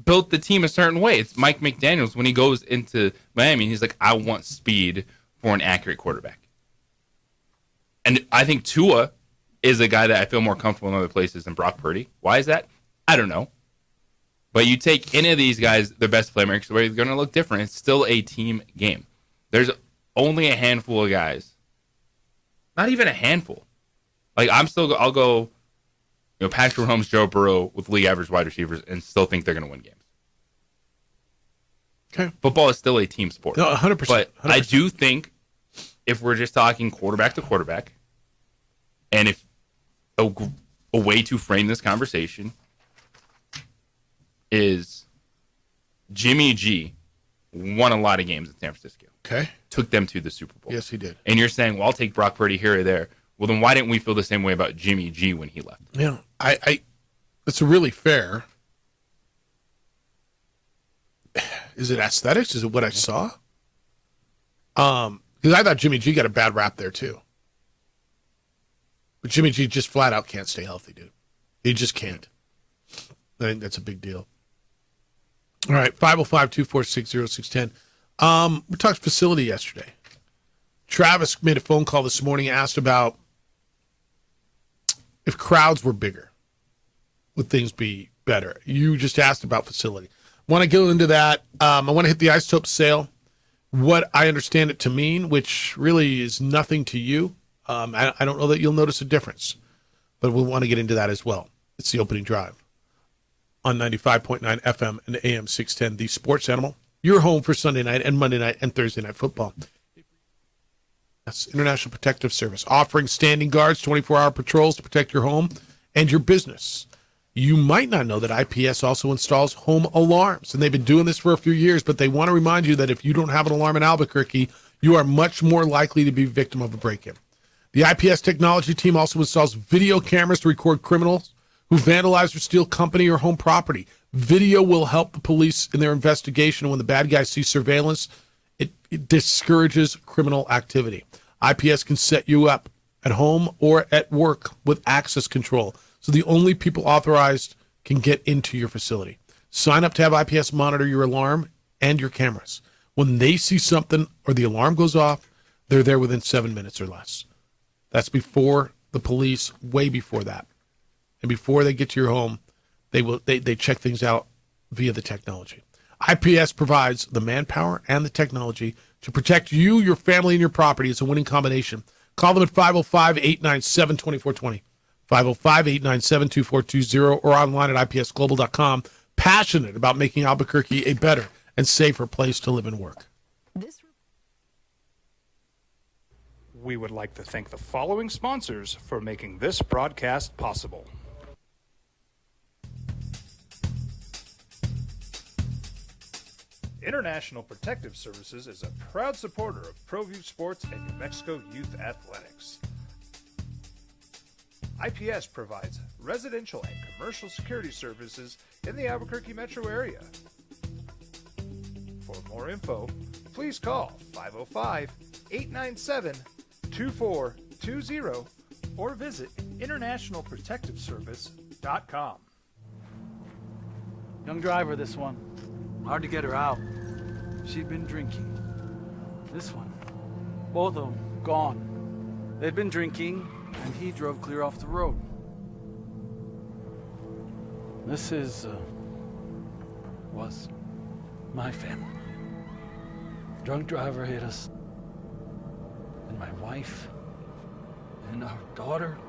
built the team a certain way. It's Mike McDaniels when he goes into Miami. He's like, I want speed for an accurate quarterback. And I think Tua is a guy that I feel more comfortable in other places than Brock Purdy. Why is that? I don't know. But you take any of these guys, their best playmakers, they're going to look different. It's still a team game. There's only a handful of guys. Not even a handful. Like, I'll go, Patrick Mahomes, Joe Burrow with league average wide receivers and still think they're going to win games. Okay. Football is still a team sport. No, 100%. But 100%. I do think if we're just talking quarterback to quarterback, and if a way to frame this conversation is Jimmy G won a lot of games in San Francisco. Okay. Took them to the Super Bowl. Yes, he did. And you're saying, well, I'll take Brock Purdy here or there. Well, then why didn't we feel the same way about Jimmy G when he left? Yeah, it's really fair. Is it aesthetics? Is it what I saw? Because I thought Jimmy G got a bad rap there too. But Jimmy G just flat out can't stay healthy, dude. He just can't. I think that's a big deal. All right, 505-246-0610. We talked facility yesterday. Travis made a phone call this morning, asked about if crowds were bigger, would things be better? You just asked about facility. Want to go into that. I want to hit the isotope sale, what I understand it to mean, which really is nothing to you. I don't know that you'll notice a difference, but we want to get into that as well. It's the opening drive on 95.9 FM and AM 610, the Sports Animal, your home for Sunday night and Monday night and Thursday night football. Yes, International Protective Service, offering standing guards, 24-hour patrols to protect your home and your business. You might not know that IPS also installs home alarms, and they've been doing this for a few years, but they want to remind you that if you don't have an alarm in Albuquerque, you are much more likely to be a victim of a break-in. The IPS technology team also installs video cameras to record criminals who vandalize or steal company or home property. Video will help the police in their investigation. When the bad guys see surveillance, it discourages criminal activity. IPS can set you up at home or at work with access control, so the only people authorized can get into your facility. Sign up to have IPS monitor your alarm and your cameras. When they see something or the alarm goes off, they're there within 7 minutes or less. That's before the police, way before that. And before they get to your home, they check things out via the technology. IPS provides the manpower and the technology to protect you, your family, and your property. It's a winning combination. Call them at 505-897-2420, 505-897-2420, or online at ipsglobal.com. Passionate about making Albuquerque a better and safer place to live and work. We would like to thank the following sponsors for making this broadcast possible. International Protective Services is a proud supporter of ProView Sports and New Mexico Youth Athletics. IPS provides residential and commercial security services in the Albuquerque metro area. For more info, please call 505-897-2420 or visit internationalprotectiveservice.com. Young driver, this one. Hard to get her out. She'd been drinking. This one. Both of them gone. They'd been drinking, and he drove clear off the road. This was my family. Drunk driver hit us. And my wife and our daughter,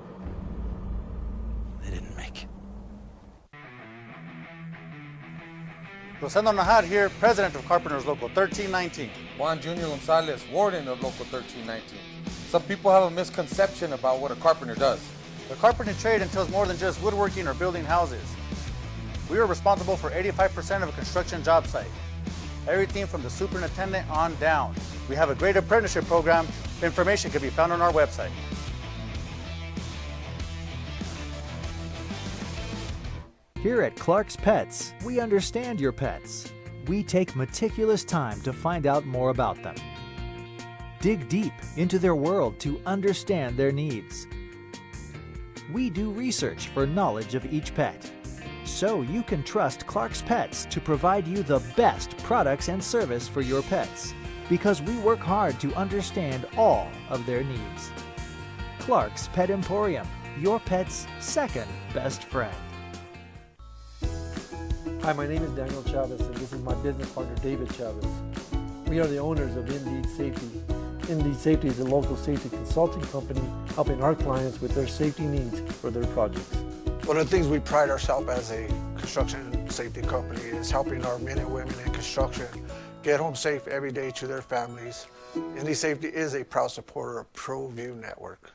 they didn't make it. Rosendo Najar here, president of Carpenters Local 1319. Juan Junior Gonzalez, warden of Local 1319. Some people have a misconception about what a carpenter does. The carpentry trade entails more than just woodworking or building houses. We are responsible for 85% of a construction job site. Everything from the superintendent on down. We have a great apprenticeship program. Information can be found on our website. Here at Clark's Pets, we understand your pets. We take meticulous time to find out more about them. Dig deep into their world to understand their needs. We do research for knowledge of each pet, so you can trust Clark's Pets to provide you the best products and service for your pets, because we work hard to understand all of their needs. Clark's Pet Emporium, your pet's second best friend. Hi, my name is Daniel Chavez, and this is my business partner, David Chavez. We are the owners of Indeed Safety. Indeed Safety is a local safety consulting company helping our clients with their safety needs for their projects. One of the things we pride ourselves as a construction safety company is helping our men and women in construction get home safe every day to their families. Indeed Safety is a proud supporter of ProView Network.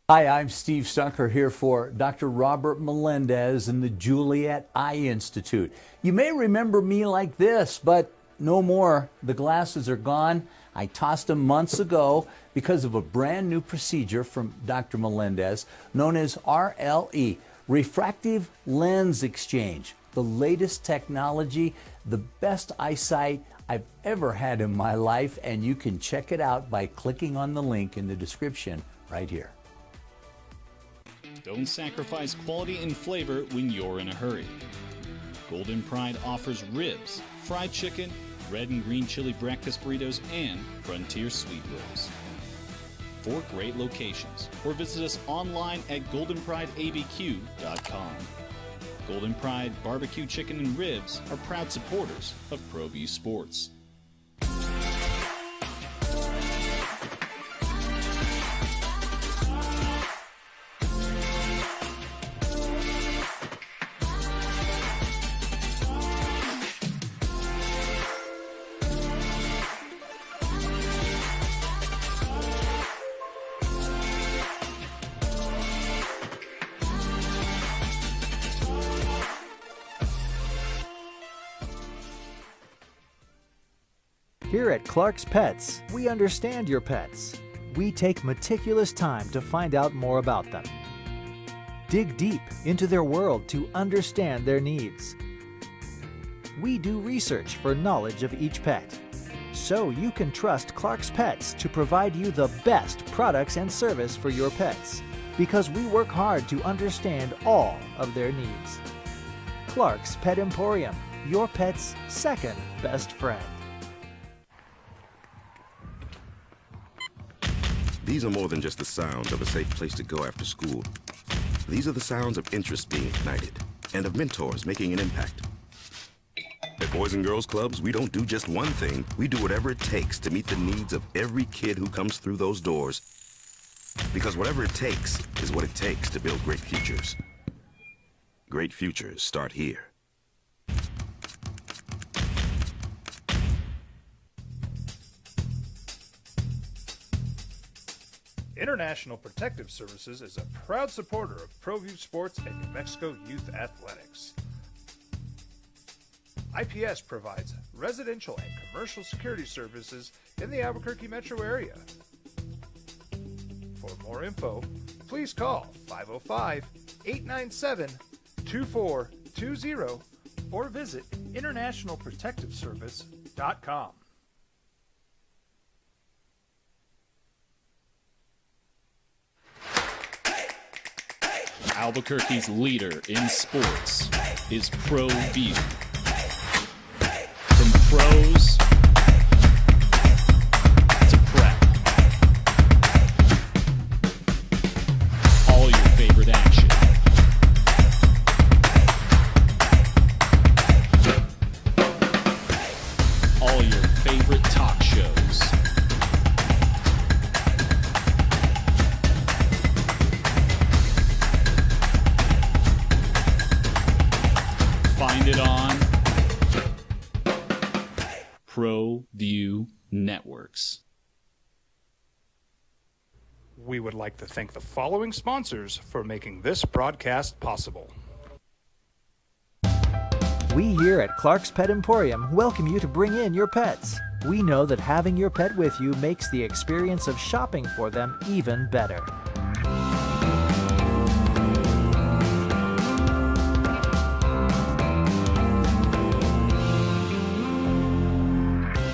Hi, I'm Steve Stunker here for Dr. Robert Melendez and the Juliet Eye Institute. You may remember me like this, but no more. The glasses are gone. I tossed them months ago because of a brand new procedure from Dr. Melendez known as RLE, Refractive Lens Exchange. The latest technology, the best eyesight I've ever had in my life, and you can check it out by clicking on the link in the description right here. Don't sacrifice quality and flavor when you're in a hurry. Golden Pride offers ribs, fried chicken, red and green chili breakfast burritos, and Frontier sweet rolls. 4 great locations, or visit us online at goldenprideabq.com. Golden Pride Barbecue Chicken and Ribs are proud supporters of ProView Sports. Here at Clark's Pets, we understand your pets. We take meticulous time to find out more about them. Dig deep into their world to understand their needs. We do research for knowledge of each pet, so you can trust Clark's Pets to provide you the best products and service for your pets, because we work hard to understand all of their needs. Clark's Pet Emporium, your pet's second best friend. These are more than just the sounds of a safe place to go after school. These are the sounds of interest being ignited and of mentors making an impact. At Boys and Girls Clubs, we don't do just one thing. We do whatever it takes to meet the needs of every kid who comes through those doors. Because whatever it takes is what it takes to build great futures. Great futures start here. International Protective Services is a proud supporter of ProView Sports and New Mexico Youth Athletics. IPS provides residential and commercial security services in the Albuquerque metro area. For more info, please call 505-897-2420 or visit internationalprotectiveservice.com. Albuquerque's leader in sports is ProView. From pros to prep, all your favorite action. All your favorite talk shows. Find it on ProView Networks. We would like to thank the following sponsors for making this broadcast possible. We here at Clark's Pet Emporium welcome you to bring in your pets. We know that having your pet with you makes the experience of shopping for them even better.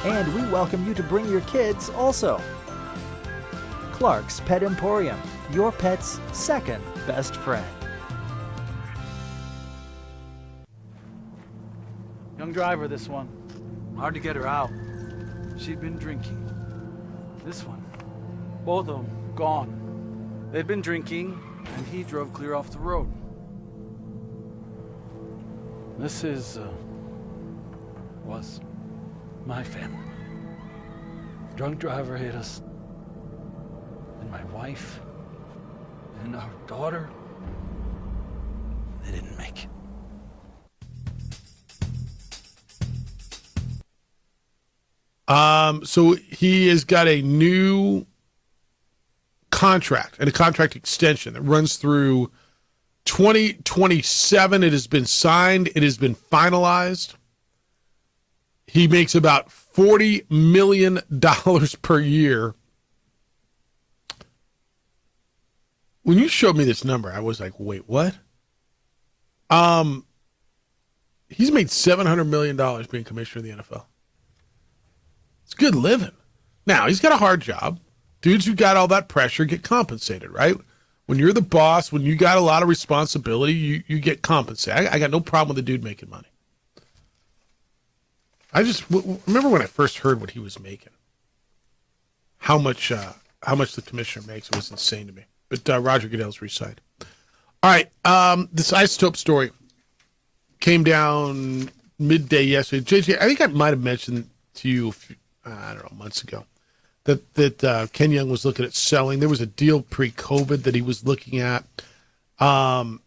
And we welcome you to bring your kids also. Clark's Pet Emporium, your pet's second best friend. Young driver, this one. Hard to get her out. She'd been drinking. This one. Both of them gone. They'd been drinking, and he drove clear off the road. This was my family. Drunk driver hit us. And my wife and our daughter, they didn't make it. So he has got a new contract and a contract extension that runs through 2027. It has been signed. It has been finalized. He makes about $40 million per year. When you showed me this number, I was like, wait, what? He's made $700 million being commissioner of the NFL. It's good living. Now, he's got a hard job. Dudes who got all that pressure get compensated, right? When you're the boss, when you got a lot of responsibility, you get compensated. I got no problem with the dude making money. I just remember when I first heard what he was making. How much the commissioner makes. It was insane to me. But Roger Goodell's re-signed. All right, this isotope story came down midday yesterday. JJ, I think I might have mentioned to you, I don't know, months ago, that Ken Young was looking at selling. There was a deal pre-COVID that he was looking at. Diamond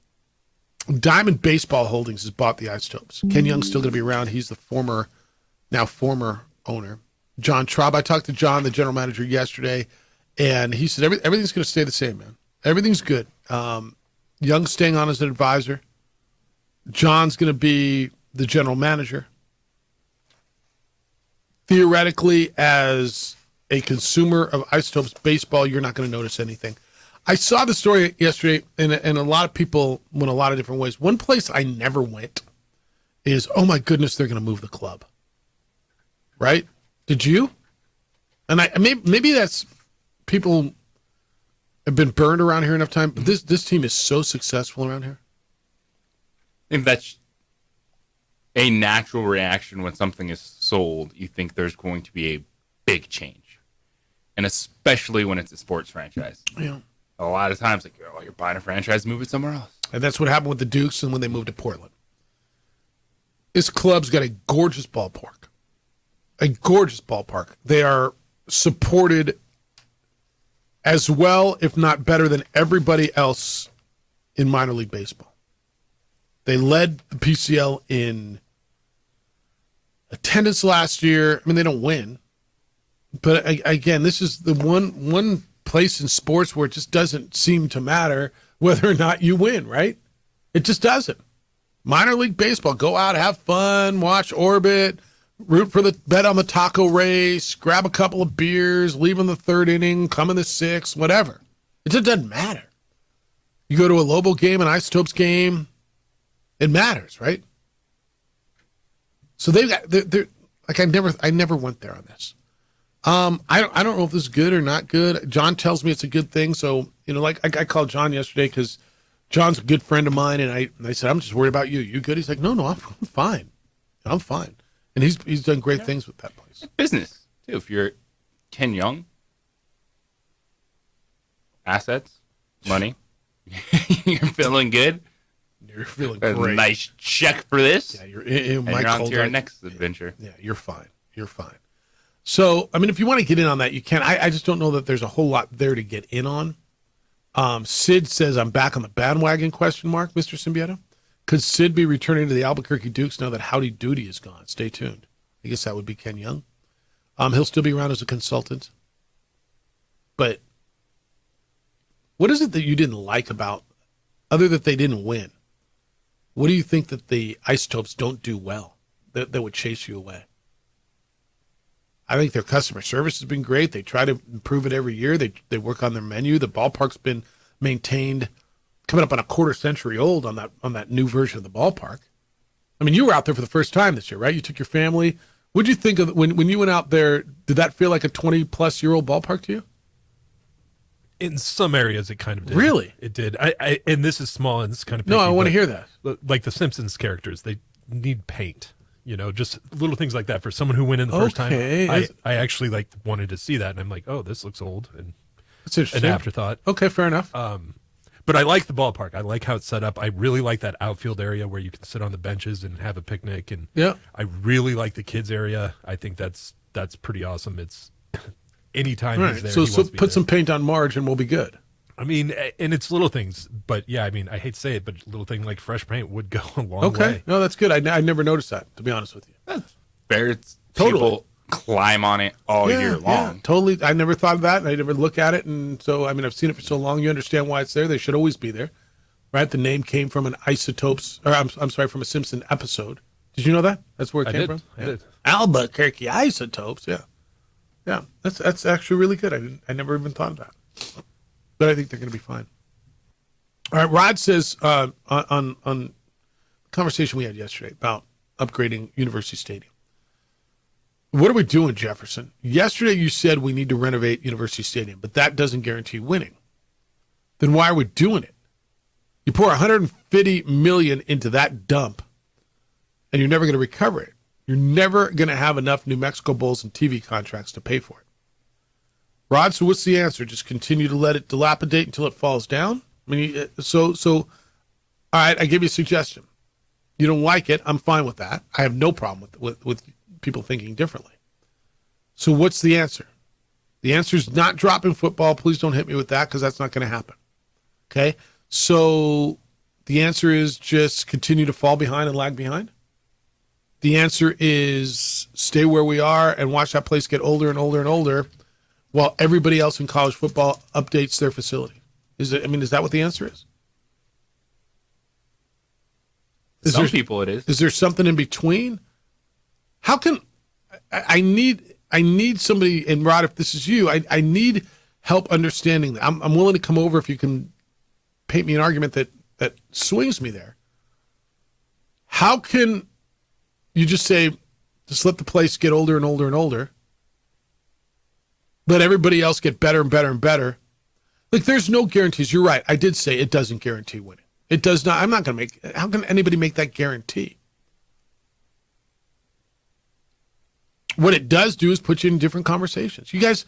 Baseball Holdings has bought the isotopes. Ken Young's still going to be around. He's the former owner. John Traub. I talked to John, the general manager, yesterday, and he said everything's going to stay the same, man. Everything's good. Young's staying on as an advisor. John's going to be the general manager. Theoretically, as a consumer of isotopes baseball, you're not going to notice anything. I saw the story yesterday, and a lot of people went a lot of different ways. One place I never went is, oh my goodness, they're going to move the club. Right? Did you? And maybe that's people have been burned around here enough time, but this team is so successful around here. I think that's a natural reaction when something is sold. You think there's going to be a big change. and especially when it's a sports franchise. Yeah. A lot of times, like, you're buying a franchise, move it somewhere else. And that's what happened with the Dukes and when they moved to Portland. This club's got a gorgeous ballpark. A gorgeous ballpark. They are supported as well, if not better, than everybody else in minor league baseball. They led the PCL in attendance last year. I mean, they don't win. But again, this is the one place in sports where it just doesn't seem to matter whether or not you win, right? It just doesn't. Minor league baseball, go out, have fun, watch Orbit, root for the bet on the taco race, grab a couple of beers, leave in the third inning, come in the sixth, whatever. It just doesn't matter. You go to a Lobo game, an Isotopes game, it matters, right? So they're like I never went there on this. I don't know if this is good or not good. John tells me it's a good thing, so like I called John yesterday because John's a good friend of mine, and I said, I'm just worried about you. You good? He's like, no, I'm fine. I'm fine. And he's done great things with that place. Business, too. If you're Ken Young, assets, money, you're feeling good. You're feeling a great. Nice check for this. Yeah, and Mike you're on to your Holden. next adventure. Yeah, you're fine. You're fine. So, I mean, if you want to get in on that, you can. I just don't know that there's a whole lot there to get in on. Sid says, I'm back on the bandwagon, ? Mr. Symbieta. Could Sid be returning to the Albuquerque Dukes now that Howdy Doody is gone? Stay tuned. I guess that would be Ken Young. He'll still be around as a consultant. But what is it that you didn't like about, other that they didn't win? What do you think that the Isotopes don't do well that would chase you away? I think their customer service has been great. They try to improve it every year. They work on their menu. The ballpark's been maintained, coming up on a quarter century old on that new version of the ballpark. I mean, you were out there for the first time this year, right? You took your family. What did you think of when you went out there? Did that feel like a 20-plus-year-old ballpark to you? In some areas, it kind of did. Really? It did. I and this is small and it's kind of No, picky, I want to but hear that. Like the Simpsons characters, they need paint. Just little things like that. For someone who went in the first time, I actually wanted to see that, and I'm like, oh, this looks old, and that's interesting. An afterthought. Okay, fair enough. But I like the ballpark. I like how it's set up. I really like that outfield area where you can sit on the benches and have a picnic. And yeah, I really like the kids area. I think that's pretty awesome. It's anytime right. he's there. So put some paint on Marge and we'll be good. I mean, and it's little things, but yeah, I mean, I hate to say it, but a little thing like fresh paint would go a long way. No, that's good. I never noticed that, to be honest with you. That's fair. It's Totally. People climb on it all year long. Yeah, totally. I never thought of that, and I never look at it. And so, I mean, I've seen it for so long. You understand why it's there. They should always be there, right? The name came from an Isotopes, or I'm sorry, from a Simpson episode. Did you know that? That's where it came from? I did. Albuquerque Isotopes, yeah. Yeah, that's actually really good. I never even thought of that. But I think they're going to be fine. All right, Rod says on the conversation we had yesterday about upgrading University Stadium. What are we doing, Jefferson? Yesterday you said we need to renovate University Stadium, but that doesn't guarantee winning. Then why are we doing it? You pour $150 million into that dump, and you're never going to recover it. You're never going to have enough New Mexico Bowls and TV contracts to pay for it. Rod, so what's the answer? Just continue to let it dilapidate until it falls down? I mean, so all right, I give you a suggestion. You don't like it, I'm fine with that. I have no problem with people thinking differently. So what's the answer? The answer is not dropping football. Please don't hit me with that because that's not going to happen. Okay? So the answer is just continue to fall behind and lag behind? The answer is stay where we are and watch that place get older and older and older while everybody else in college football updates their facility. Is that what the answer is? Some people it is. Is there something in between? How can I need somebody, and Rod, if this is you, I need help understanding that. I'm willing to come over if you can paint me an argument that swings me there. How can you just say, just let the place get older and older and older, let everybody else get better and better and better? Like, there's no guarantees. You're right. I did say it doesn't guarantee winning. It does not. I'm not going to make. How can anybody make that guarantee? What it does do is put you in different conversations. You guys,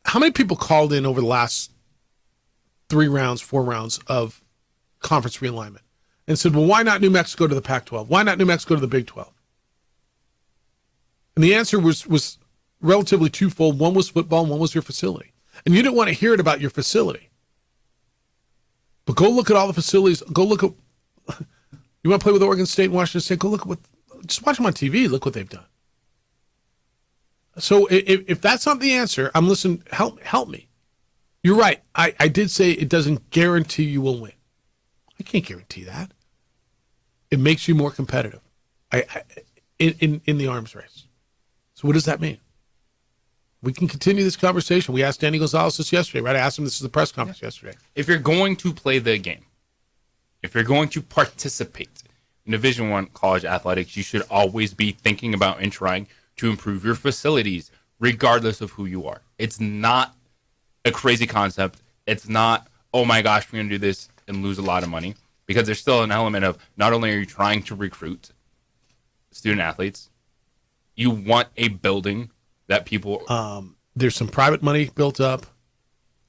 how many people called in over the last 4 rounds of conference realignment and said, well, why not New Mexico to the Pac-12? Why not New Mexico to the Big 12? And the answer was relatively twofold. One was football and one was your facility. And you didn't want to hear it about your facility. But go look at all the facilities. Go look at, you want to play with Oregon State and Washington State? Go look at just watch them on TV. Look what they've done. So if that's not the answer, I'm listening. Help me. You're right. I did say it doesn't guarantee you will win. I can't guarantee that. It makes you more competitive in the arms race. So what does that mean? We can continue this conversation. We asked Danny Gonzalez this yesterday, right? I asked him this is the press conference yesterday. If you're going to play the game, if you're going to participate in Division I college athletics, you should always be thinking about and trying to improve your facilities, regardless of who you are. It's not a crazy concept. It's not, oh my gosh, we're going to do this and lose a lot of money, because there's still an element of not only are you trying to recruit student athletes, you want a building that people... There's some private money built up,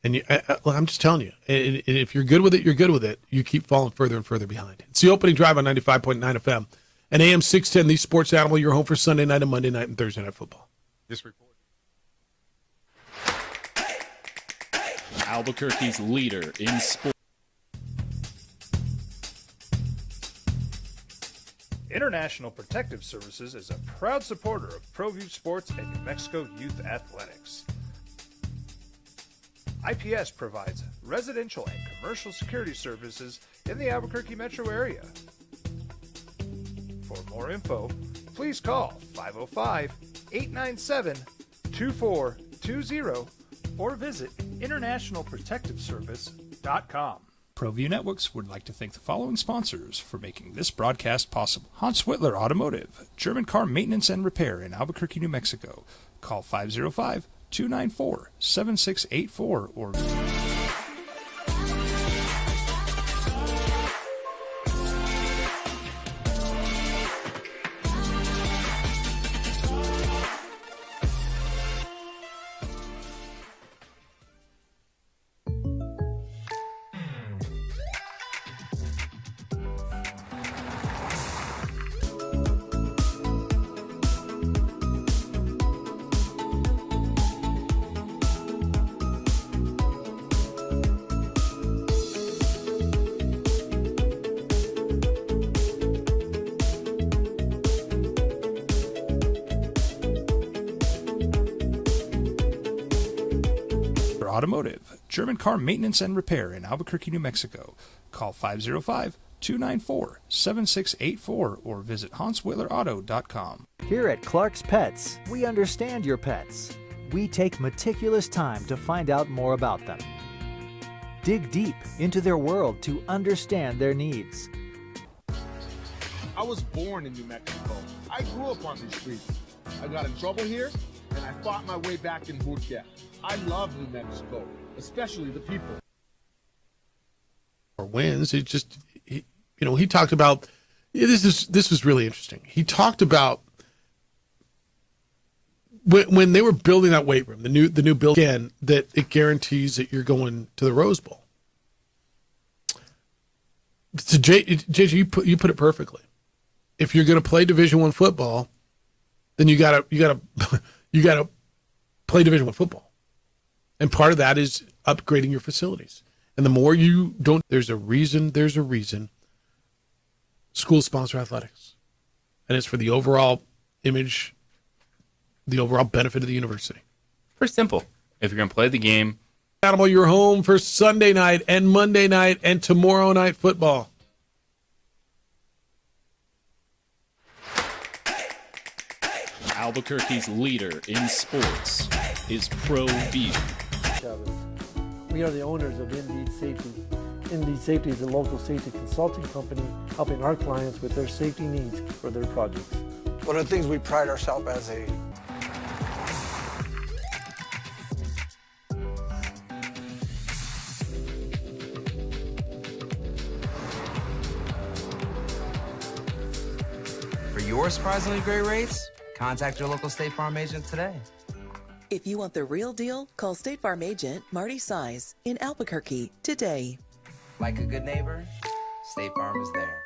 and I'm just telling you, and if you're good with it, you're good with it. You keep falling further and further behind. It's the opening drive on 95.9 FM and AM 610, the Sports Animal, your home for Sunday night and Monday night and Thursday night football. This report. Albuquerque's leader in sports. International Protective Services is a proud supporter of ProView Sports and New Mexico Youth Athletics. IPS provides residential and commercial security services in the Albuquerque metro area. For more info, please call 505-897-2420 or visit internationalprotectiveservice.com. ProView Networks would like to thank the following sponsors for making this broadcast possible. Hans Whitler Automotive, German car maintenance and repair in Albuquerque, New Mexico. Call 505-294-7684 or... Automotive, German car maintenance and repair in Albuquerque, New Mexico. Call 505-294-7684 or visit HansWhitlerAuto.com. Here at Clark's Pets, we understand your pets. We take meticulous time to find out more about them. Dig deep into their world to understand their needs. I was born in New Mexico. I grew up on these streets. I got in trouble here, and I fought my way back in boot camp. I love New Mexico, especially the people. Or wins. It just, he talked about, this was really interesting. He talked about when they were building that weight room, the new build again, that it guarantees that you're going to the Rose Bowl. So JJ, you put it perfectly. If you're going to play Division I football, then you gotta play Division I football. And part of that is upgrading your facilities. And the more you don't, there's a reason schools sponsor athletics. And it's for the overall image, the overall benefit of the university. Pretty simple. If you're going to play the game. Animal, you're home for Sunday night and Monday night and tomorrow night football. Albuquerque's leader in sports is ProView. We are the owners of Indeed Safety. Indeed Safety is a local safety consulting company helping our clients with their safety needs for their projects. One of the things we pride ourselves as a For your surprisingly great rates, contact your local State Farm agent today. If you want the real deal, call State Farm agent Marty Size in Albuquerque today. Like a good neighbor, State Farm is there.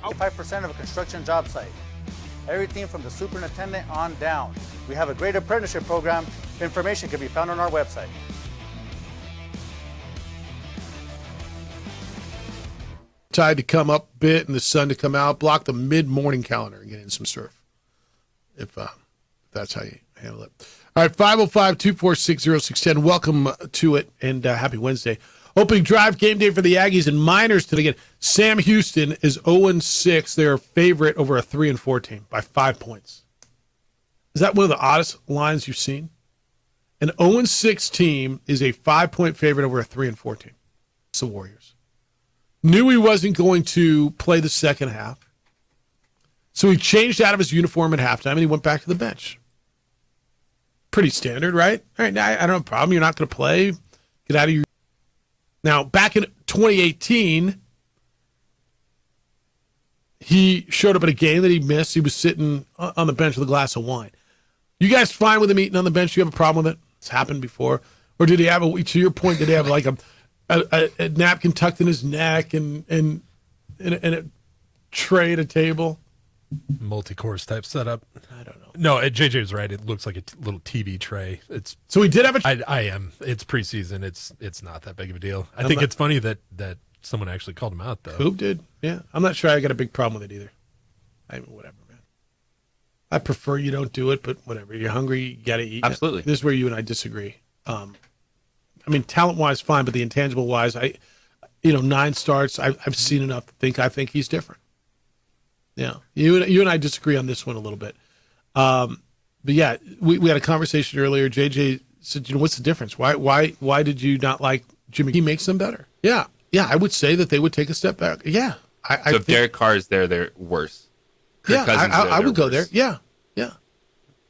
5% of a construction job site. Everything from the superintendent on down. We have a great apprenticeship program. Information can be found on our website. Tide to come up a bit and the sun to come out. Block the mid-morning calendar and get in some surf. If that's how you handle it. All right, 505-246-0610. Welcome to it, and happy Wednesday. Opening drive game day for the Aggies and Miners today. Again, Sam Houston is 0-6. They're a favorite over a 3-4 team by 5 points. Is that one of the oddest lines you've seen? An 0-6 team is a 5-point favorite over a 3-4 team. It's the Warriors. Knew he wasn't going to play the second half. So he changed out of his uniform at halftime and he went back to the bench. Pretty standard, right? All right, I don't have a problem. You're not going to play. Get out of your... Now, back in 2018, he showed up at a game that he missed. He was sitting on the bench with a glass of wine. You guys fine with him eating on the bench? Do you have a problem with it? It's happened before. Or did he have, to your point, did he have like a napkin tucked in his neck and a tray at a table? Multi-course type setup. I don't know. No, JJ's right. It looks like a little TV tray. It's so he did have a. I am. It's preseason. It's not that big of a deal. I think it's funny that someone actually called him out though. Coop did. Yeah, I'm not sure I got a big problem with it either. I mean, whatever, man. I prefer you don't do it, but whatever. You're hungry, you got to eat. Absolutely. This is where you and I disagree. I mean, talent-wise, fine, but the intangible-wise, 9 starts. I've seen enough to think. I think he's different. Yeah, you and I disagree on this one a little bit. But yeah, we had a conversation earlier. JJ said, what's the difference? Why did you not like Jimmy? He makes them better. Yeah, I would say that they would take a step back. Yeah, so if Derek Carr is there, they're worse. Yeah, I would go there. Yeah.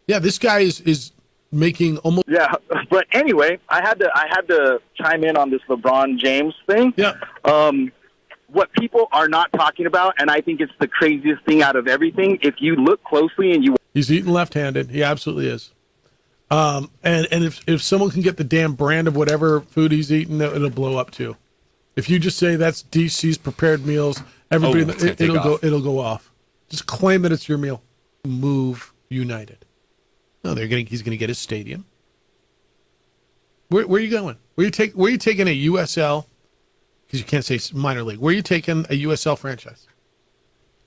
This guy is making almost. Yeah, but anyway, I had to chime in on this LeBron James thing. Yeah. What people are not talking about, and I think it's the craziest thing out of everything, if you look closely and you... He's eating left-handed. He absolutely is. And if someone can get the damn brand of whatever food he's eating, it'll blow up too. If you just say that's DC's prepared meals, everybody it'll go off. Just claim that it's your meal. Move United. No, he's gonna get his stadium. Where are you going? Where you taking a USL? Because you can't say minor league. Where are you taking a USL franchise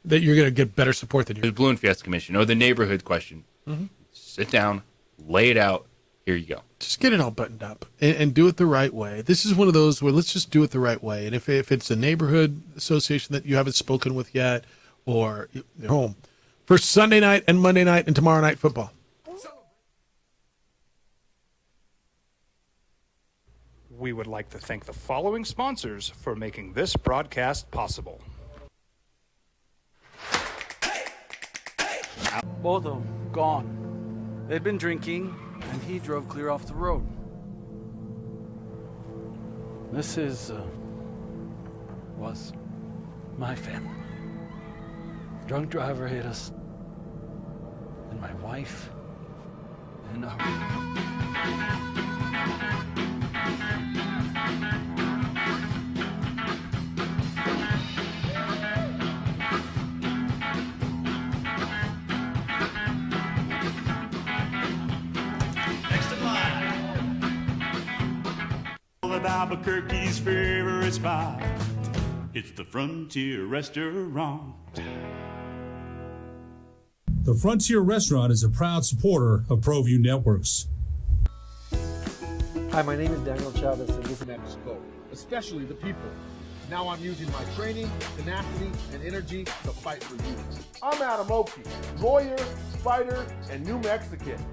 that you're going to get better support than you? The Blue and Fiesta Commission or the neighborhood question. Mm-hmm. Sit down, lay it out. Here you go. Just get it all buttoned up and do it the right way. This is one of those where let's just do it the right way. And if it's a neighborhood association that you haven't spoken with yet, or you're home for Sunday night and Monday night and tomorrow night football. We would like to thank the following sponsors for making this broadcast possible. Both of them gone. They'd been drinking, and he drove clear off the road. This was my family. Drunk driver hit us, and my wife, and of Albuquerque's favorite spot. It's the Frontier Restaurant. The Frontier Restaurant is a proud supporter of ProView Networks. Hi, my name is Daniel Chavez, and this is Mexico, especially the people. Now I'm using my training, tenacity, and energy to fight for you. I'm Adam Oki, lawyer, fighter, and New Mexican.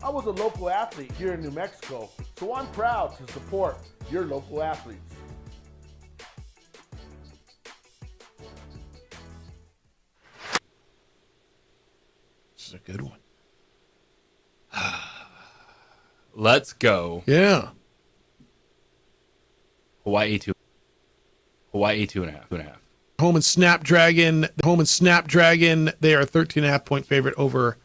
I was a local athlete here in New Mexico, so I'm proud to support your local athletes. This is a good one. Let's go. Yeah. Hawaii 2.5. Home and Snapdragon. They are a 13.5 point favorite over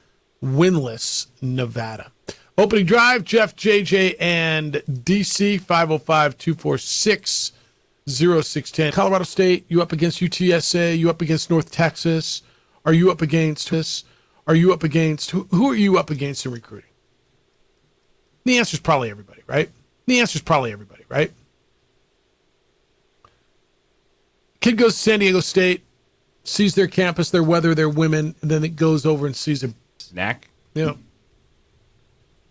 winless Nevada. Opening drive, Jeff, JJ, and DC, 505-246-0610. Colorado State, you up against UTSA? You up against North Texas? Are you up against this? Are you up against, who are you up against in recruiting? The answer is probably everybody, right? Kid goes to San Diego State, sees their campus, their weather, their women, and then it goes over and sees a snack. Yeah.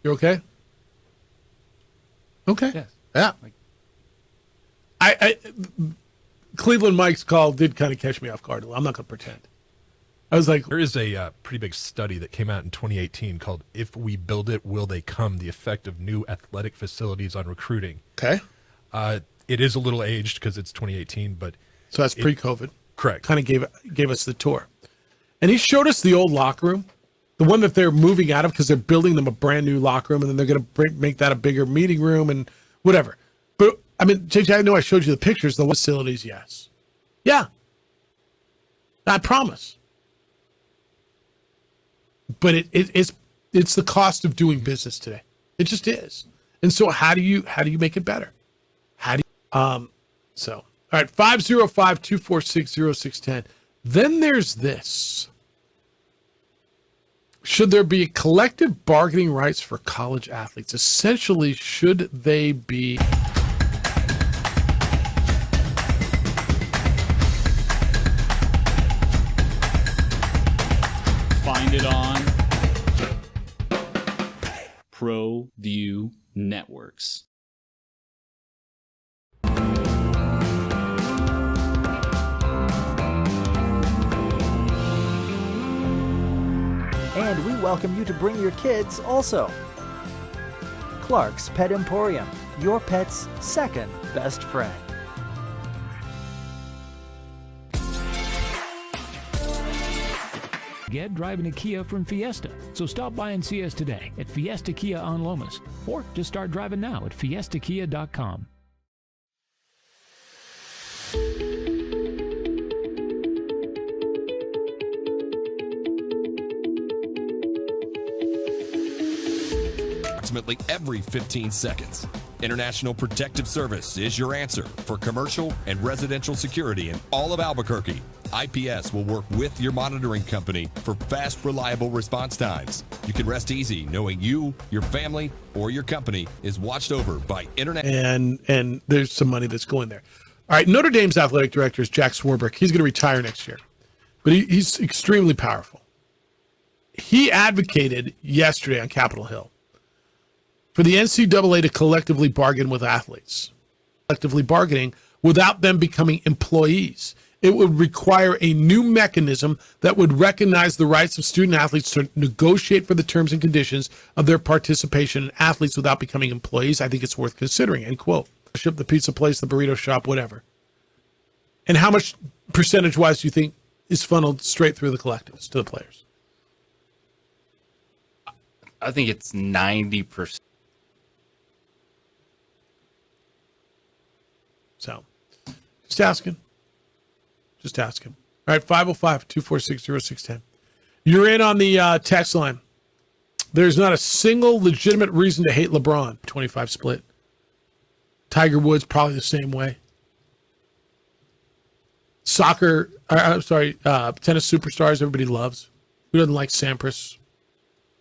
You okay? Okay. Yes. Yeah. I Cleveland Mike's call did kind of catch me off guard. I'm not going to pretend. I was like, there is a pretty big study that came out in 2018 called "If We Build It, Will They Come? The Effect of New Athletic Facilities on Recruiting." Okay. It is a little aged because it's 2018, but so that's pre-COVID. Correct. Kind of gave us the tour, and he showed us the old locker room, the one that they're moving out of because they're building them a brand new locker room, and then they're going to make that a bigger meeting room and whatever. But I mean, JJ, I know I showed you the pictures. The facilities, yes, yeah, I promise. But it's the cost of doing business today. It just is. And so how do you make it better? All right, 505-246-0610. Then there's this. Should there be collective bargaining rights for college athletes? Essentially, should they be Find it on ProView Networks. And we welcome you to bring your kids also. Clark's Pet Emporium, your pet's second best friend. Get driving a Kia from Fiesta. So stop by and see us today at Fiesta Kia on Lomas, or just start driving now at fiestakia.com. Approximately every 15 seconds. International Protective Service is your answer for commercial and residential security in all of Albuquerque. IPS will work with your monitoring company for fast, reliable response times. You can rest easy knowing you, your family, or your company is watched over by internet. And there's some money that's going there. All right, Notre Dame's athletic director is Jack Swarbrick. He's going to retire next year, but he's extremely powerful. He advocated yesterday on Capitol Hill for the NCAA to collectively bargain with athletes, collectively bargaining without them becoming employees. It would require a new mechanism that would recognize the rights of student athletes to negotiate for the terms and conditions of their participation in athletes without becoming employees. I think it's worth considering, end quote. Ship, the pizza place, the burrito shop, whatever. And how much percentage-wise do you think is funneled straight through the collectives to the players? I think it's 90%. So, just asking. Just asking. All right, 505-246-0610. You're in on the text line. There's not a single legitimate reason to hate LeBron. 25 split. Tiger Woods, probably the same way. Tennis superstars everybody loves. Who doesn't like Sampras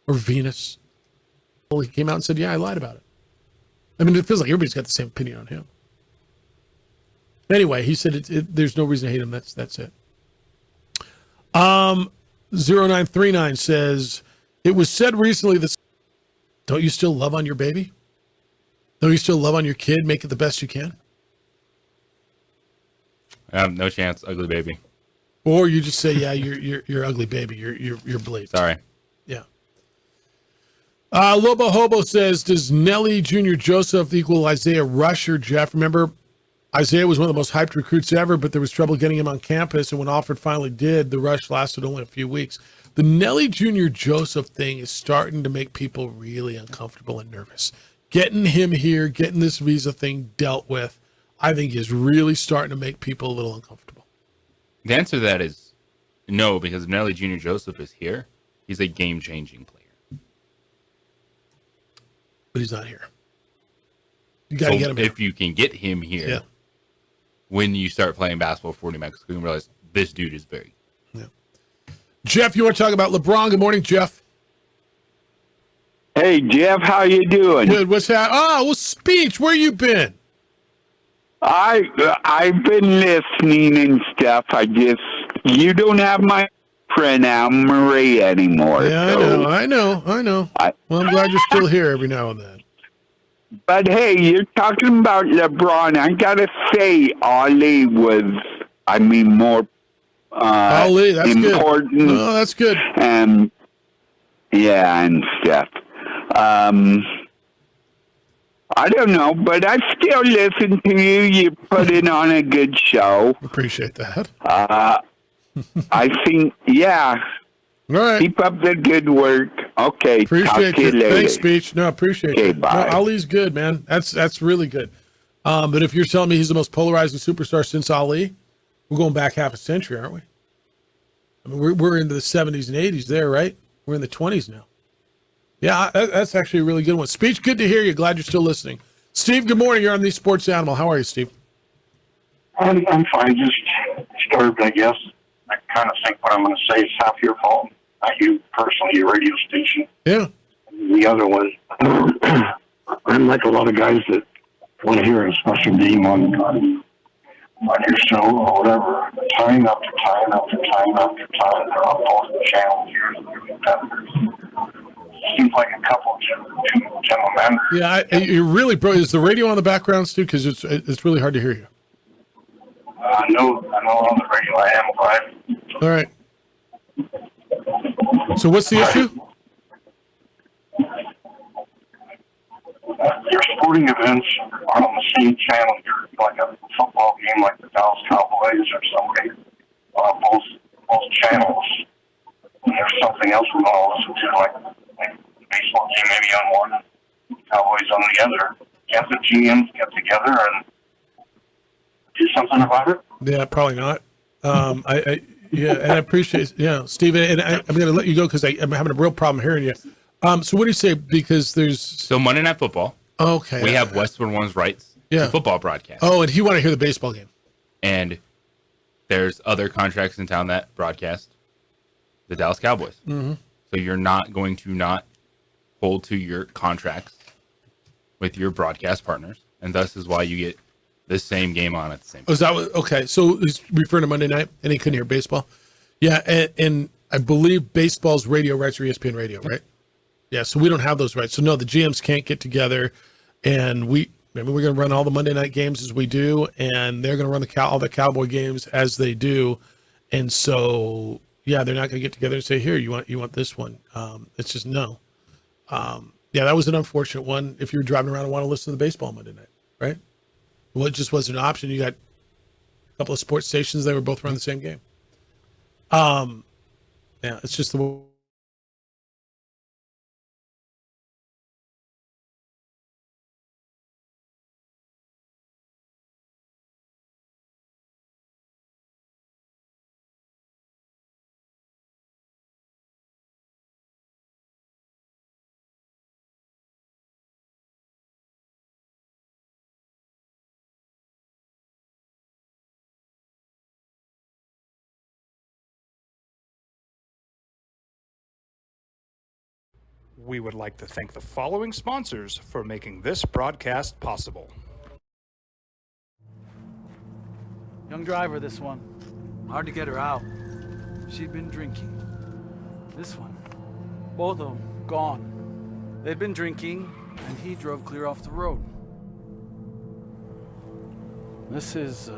or Venus? Well, he came out and said, yeah, I lied about it. I mean, it feels like everybody's got the same opinion on him. Anyway, he said there's no reason to hate him. That's it. 0939 says, it was said recently that, don't you still love on your baby? Don't you still love on your kid? Make it the best you can? No chance, ugly baby. Or you just say, yeah, you're ugly baby. You're bleeped. Sorry. Yeah. Lobo Hobo says, does Nelly Jr. Joseph equal Isaiah Rusher, Jeff? Remember, Isaiah was one of the most hyped recruits ever, but there was trouble getting him on campus, and when Alfred finally did, the rush lasted only a few weeks. The Nelly Jr. Joseph thing is starting to make people really uncomfortable and nervous. Getting him here, getting this visa thing dealt with, I think is really starting to make people a little uncomfortable. The answer to that is no, because if Nelly Jr. Joseph is here, he's a game-changing player. but he's not here. You got to get him here. If you can get him here, Yeah. when you start playing basketball for New Mexico, you realize this dude is very. Jeff, you want to talk about LeBron? Good morning, Jeff. Hey, Jeff, how you doing? Good. What's that? Oh, well, Speech, where you been? I've been listening and stuff. You don't have my friend Al Marie anymore. Yeah, so. I know. Well, I'm glad you're still here every now and then. But hey, you're talking about LeBron. I gotta say, Ali was, more Ali, that's important. Good. Oh, that's good. And stuff. I don't know, but I still listen to you. You put it on a good show. Appreciate that. I think, yeah. All right. Keep up the good work. Okay. Appreciate talk to you later. Thanks, Speech. No, appreciate Okay, it. bye. No, Ali's good, man. That's really good. But if you're telling me he's the most polarizing superstar since Ali, we're going back half a century, aren't we? I mean, we're into the 70s and 80s there, right? We're in the 20s now. Yeah, that's actually a really good one. Speech, good to hear you. Glad you're still listening. Steve, good morning. You're on the Sports Animal. How are you, Steve? I'm fine. Just disturbed, I guess. I kind of think what I'm going to say is half your fault. Not you personally, your radio station. Yeah. The other one. I'm like a lot of guys that want to hear a special game on your show or whatever. Time after time after time after time. They're on both channels here. Competitors. Seems like a couple general managers. Yeah, you're really bro. Is the radio on the background, Stu? Because it's really hard to hear you. I know on the radio I am live. All right. So what's the issue? Your sporting events are on the same channel. You're like a football game like the Dallas Cowboys or somebody on both channels. And there's something else we want to listen to, like baseball game maybe on one, Cowboys on the other. Can't the GMs get together and do something about it? Yeah, probably not. And I appreciate, Steve, and I'm going to let you go because I'm having a real problem hearing you. So what do you say? Because So Monday Night Football. Okay. We have Westwood One's rights to football broadcast. Oh, and he want to hear the baseball game. And there's other contracts in town that broadcast the Dallas Cowboys. Mm-hmm. So you're not going to not hold to your contracts with your broadcast partners, and thus is why you get the same game on at the same time. Oh, is that what, okay? So he's referring to Monday night, and he couldn't hear baseball. Yeah, and I believe baseball's radio rights are ESPN Radio, right? Yeah, so we don't have those rights. So no, the GMs can't get together, and we're going to run all the Monday night games as we do, and they're going to run all the Cowboy games as they do, and so yeah, they're not going to get together and say, here, you want this one. It's just no. Yeah, that was an unfortunate one. If you're driving around and want to listen to the baseball Monday night, right? Well, it just wasn't an option. You got a couple of sports stations that were both running the same game. Yeah, it's just the way. We would like to thank the following sponsors for making this broadcast possible. Young driver, this one. Hard to get her out. She'd been drinking. This one. Both of them gone. They'd been drinking, and he drove clear off the road. This was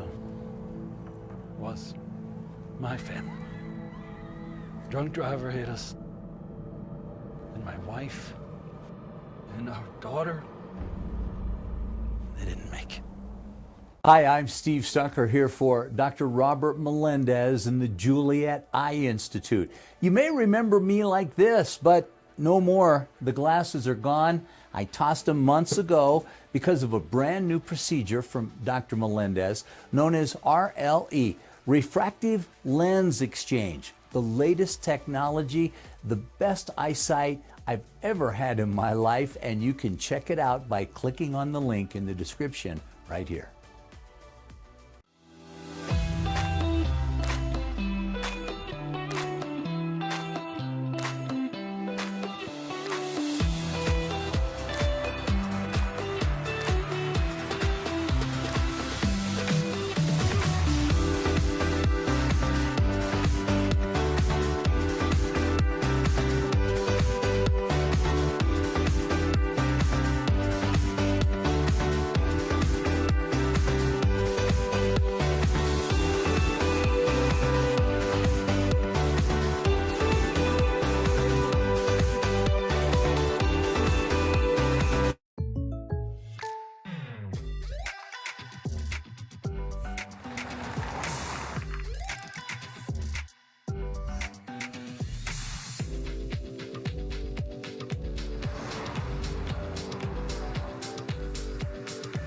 my family. Drunk driver hit us. And my wife and our daughter, they didn't make it. Hi, I'm Steve Stucker here for Dr. Robert Melendez and the Juliet Eye Institute. You may remember me like this, but no more. The glasses are gone. I tossed them months ago because of a brand new procedure from Dr. Melendez known as RLE, Refractive Lens Exchange. The latest technology, the best eyesight I've ever had in my life, and you can check it out by clicking on the link in the description right here.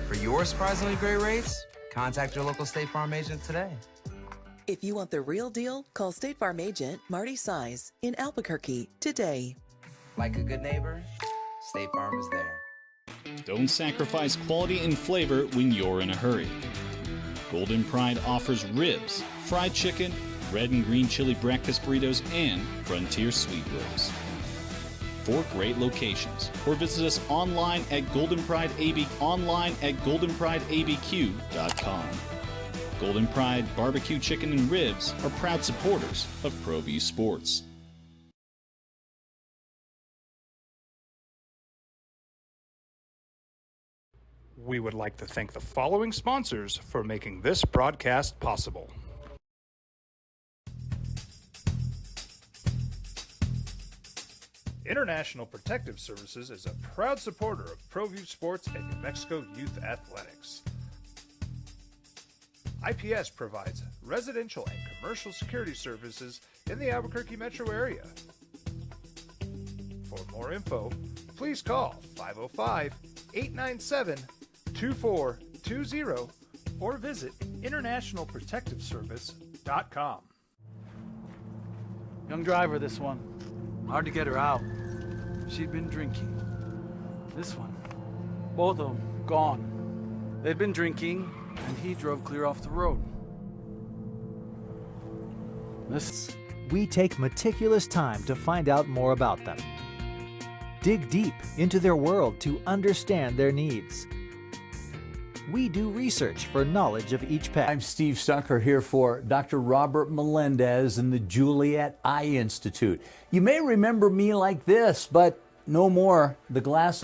For your surprisingly great rates, contact your local State Farm agent today. If you want the real deal, call State Farm agent Marty Size in Albuquerque today. Like a good neighbor, State Farm is there. Don't sacrifice quality and flavor when you're in a hurry. Golden Pride offers ribs, fried chicken, red and green chili breakfast burritos, and Frontier Sweet Rolls. 4 great locations, or visit us online at goldenprideabq.com. Golden Pride Barbecue Chicken and Ribs are proud supporters of ProView Sports. We would like to thank the following sponsors for making this broadcast possible. International Protective Services is a proud supporter of ProView Sports and New Mexico Youth Athletics. IPS provides residential and commercial security services in the Albuquerque metro area. For more info, please call 505-897-2420 or visit internationalprotectiveservice.com. Young driver, this one. Hard to get her out. She'd been drinking. This one. Both of them gone. They'd been drinking, and he drove clear off the road. We take meticulous time to find out more about them. Dig deep into their world to understand their needs. We do research for knowledge of each pet. I'm Steve Stucker here for Dr. Robert Melendez and the Juliet Eye Institute. You may remember me like this, but no more. The glass.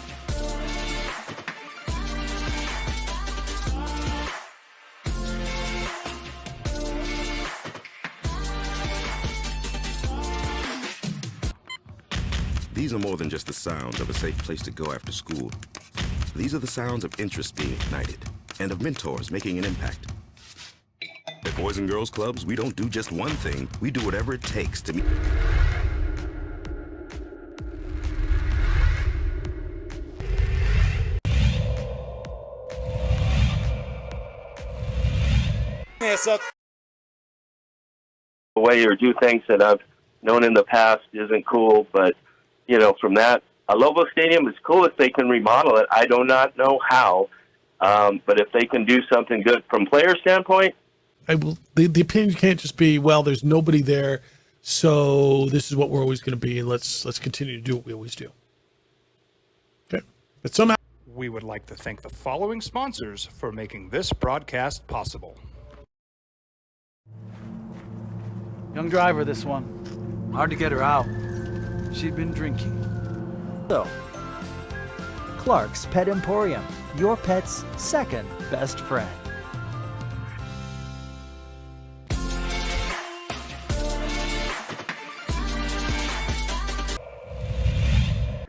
These are more than just the sounds of a safe place to go after school. These are the sounds of interest being ignited and of mentors making an impact. At Boys and Girls Clubs, we don't do just one thing, we do whatever it takes to meet. The way or do things that I've known in the past isn't cool, but you know, from that, a Lobo Stadium is cool if they can remodel it. I do not know how, but if they can do something good from player standpoint, the opinion can't just be, well, there's nobody there, so this is what we're always going to be, and let's continue to do what we always do. Okay, but somehow We would like to thank the following sponsors for making this broadcast possible. Young driver, this one. Hard to get her out. She'd been drinking. So, Clark's Pet Emporium, your pet's second best friend.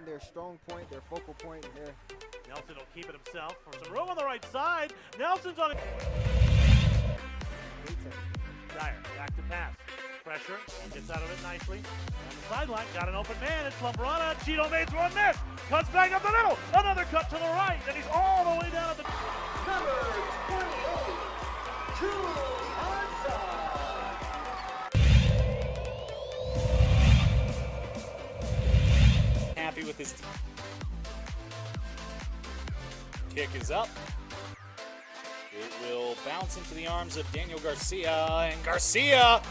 Their strong point, their focal point there. Nelson will keep it himself for some room on the right side. Nelson's on it. Dyer back to pass. Pressure. Gets out of it nicely. On the sideline, got an open man. It's Lambrana. Cheeto makes one miss. Cuts back up the middle. Another cut to the right. And he's all the way down at the number 28. Happy his team. Kick is up. It will bounce into the arms of Daniel Garcia, and Garcia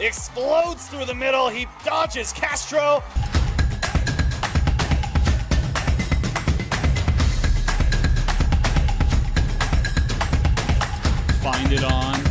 explodes through the middle. He dodges Castro. Find it on